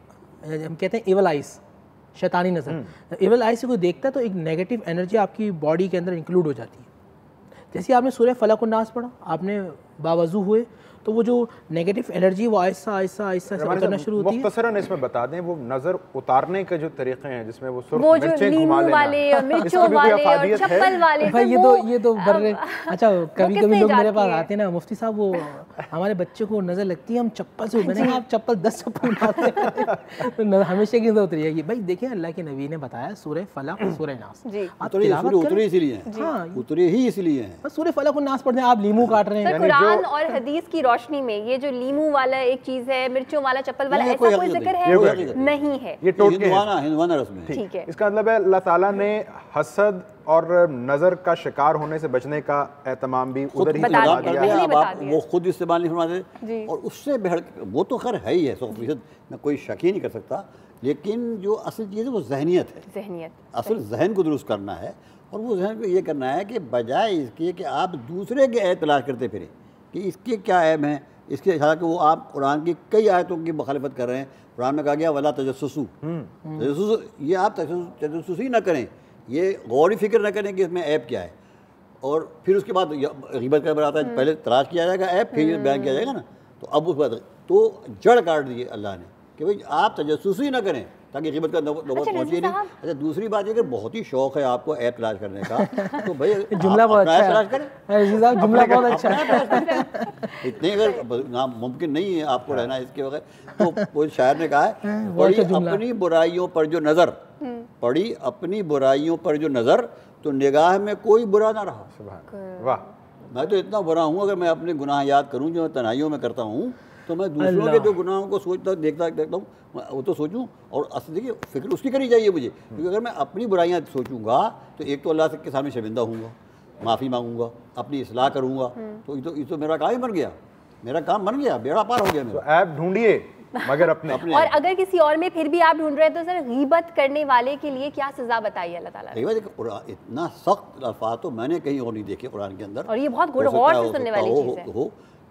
हम कहते हैं एवल आइस, शैतानी नज़र, एवल आइस से कोई देखता है तो एक नेगेटिव एनर्जी आपकी बॉडी के अंदर इंक्लूड हो जाती है। जैसे आपने सूरह फलक और नास पढ़ा, आपने बावजू हुए, तो वो जो नेगेटिव एनर्जी वो आहिस्ता आहिस्ता आहिस्ता उतरना शुरू होती है। मुख्तसरन इसमें बता दें वो नज़र उतारने के जो तरीके हैं, जिसमें वो सुर्ख मिर्चें घुमा लेना, वाले और मिर्चों वाले और चप्पल वाले, भाई ये तो बर्रे। अच्छा कभी कभी लोग मेरे पास आते हैं ना, मुफ्ती साहब वो हमारे बच्चे को नज़र लगती है हम चप्पल से, मैंने कहा आप चप्पल 10 चप्पल मारते हैं, हमेशा की नज़र उतरिएगी। भाई देखिए अल्लाह के नबी ने बताया सूरह फलक सूरह नास, उतरी इसलिए उतरी ही इसलिए है, सूरह फलक और नास पढ़ते हैं, आप लीमू काट रहे हैं। कुरान और हदीस की रोशनी में ये जो लीमू वाला एक चीज है, मिर्चों वाला चप्पल वाला, ऐसा कोई जिक्र है नहीं है, ये हिंदवाना रस्म है। ठीक है, इसका मतलब है अल्लाह ताला ने हसद और नजर का शिकार होने से बचने का एहतमाम भी उधर ही बता दिया। वो खुद इस्तेमाल नहीं फरमाते, और उससे वो तो खैर है ही है 100%, मैं कोई शक ही नहीं कर सकता, लेकिन जो असल चीज़ है वो जहनियत है। जहनियत असल जहन को दुरुस्त करना है, और वो जहन को ये करना है कि बजाय इसके कि आप दूसरे के ऐब तलाश करते फिरें कि इसके क्या ऐब हैं, इसके, हालांकि वो आप कुरान की कई आयतों की मुखालिफत कर रहे हैं। कुरान में कहा गया वला तजस्सुसू, ये आप तजस्सुस ही ना करें, ये गौर फिक्र न करें कि इसमें ऐब क्या है, और फिर उसके बाद ग़ीबत का आता है, पहले तलाश किया जाएगा ऐब, फिर बयान किया जाएगा ना, तो अब उस बात तो जड़ काट दिए अल्लाह ने कि भाई आप तजस्सुस ही ना करें ताकि ग़ीबत का नौबत पहुँचे नहीं। अच्छा दूसरी बात ये कि बहुत ही शौक़ है आपको ऐब तलाश करने का, तो भाई जुमला बहुत अच्छा तलाश करें, जुमला बहुत अच्छा है। इतने अगर मुमकिन नहीं है आपको रहना इसके बगैर, तो वो शायर ने कहा है पड़ी अपनी बुराइयों पर जो नज़र, पड़ी अपनी बुराइयों पर जो नज़र, तो निगाह में कोई बुरा ना रहा। वाह, मैं तो इतना बुरा हूँ, अगर मैं अपने गुनाह याद करूँ जो मैं तन्हाइयों में करता हूँ, तो मैं दूसरों के जो गुनाहों को सोचता देखता हूँ वो तो सोचूं, और असल देखिए फिक्र उसकी करनी चाहिए मुझे, क्योंकि अगर मैं अपनी बुराइयाँ सोचूंगा तो एक तो अल्लाह के सामने शर्मिंदा हूँगा, माफ़ी मांगूंगा, अपनी इस्लाह करूँगा, तो ये तो मेरा काम ही बन गया, मेरा काम बन गया, बेड़ा पार हो गया मेरा। तो ऐब ढूंढिए मगर अपने और अगर किसी और में फिर भी आप ढूंढ रहे हैं तो सर गीबत करने वाले के लिए क्या सज़ा बताई अल्लाह ताला ने? इतना सख्त अल्फाज तो मैंने कहीं और नहीं देखे कुरान के अंदर, और ये बहुत गौर से सुनने वाली चीज़ है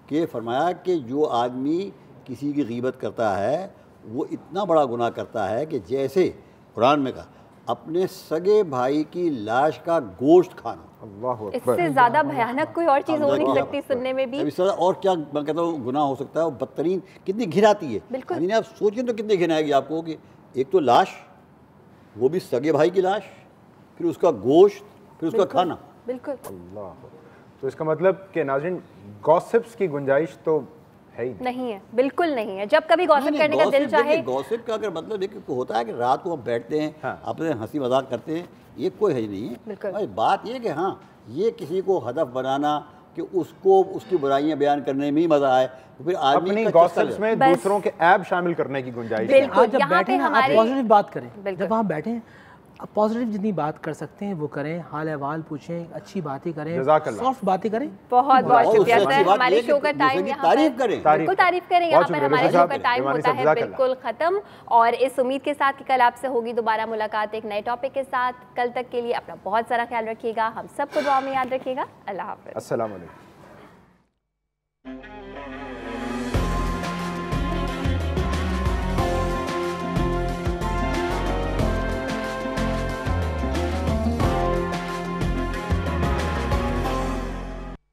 कि फरमाया कि जो आदमी किसी की गीबत करता है वो इतना बड़ा गुनाह करता है कि जैसे कुरान में कहा अपने सगे भाई की लाश का गोश्त खाना। इससे ज़्यादा भयानक कोई और चीज़ हो नहीं सकती सुनने में भी। और क्या मैं कहता हूँ गुनाह हो सकता है, वो बदतरीन कितनी घिनाती है। यानी आप सोचिए तो कितनी घिनाएगी आपको कि एक तो लाश, वो भी सगे भाई की लाश, फिर उसका गोश्त, फिर उसका खाना। बिल्कुल। अल्लाह, तो इसका मतलब कि नाज़रीन गॉसिप्स की गुंजाइश तो है ही नहीं है, बिल्कुल नहीं है। जब कभी गॉसिप करने का दिल चाहे, गॉसिप का अगर मतलब एक होता है कि रात को हम बैठते हैं, हाँ। अपने हंसी मजाक करते हैं, ये कोई है नहीं है। बात ये कि हाँ, ये किसी को हदफ बनाना कि उसको उसकी बुराइयां बयान करने में ही मजा आए, तो फिर आदमी अपनी गॉसिप्स में दूसरों के ऐब शामिल करने की गुंजाइश है। आज जब बैठे आप पॉजिटिव बात करें, जब वहाँ बैठे आप पॉजिटिव जितनी बात कर सकते हैं वो करें, हाल अहवाल पूछें, अच्छी बातें करें, सॉफ्ट बातें करें। बहुत बहुत शुक्रिया सर, हमारे शो का टाइम यहाँ तारीफ करें, बिल्कुल तारीफ करें, यहाँ पर हमारे शो का टाइम होता है बिल्कुल खत्म। और इस उम्मीद के साथ कि कल आपसे होगी दोबारा मुलाकात एक नए टॉपिक के साथ। कल तक के लिए अपना बहुत सारा ख्याल रखिएगा, हम सबको दुआ में याद रखिएगा। अल्लाह हाफ़िज़। अस्सलाम वालेकुम।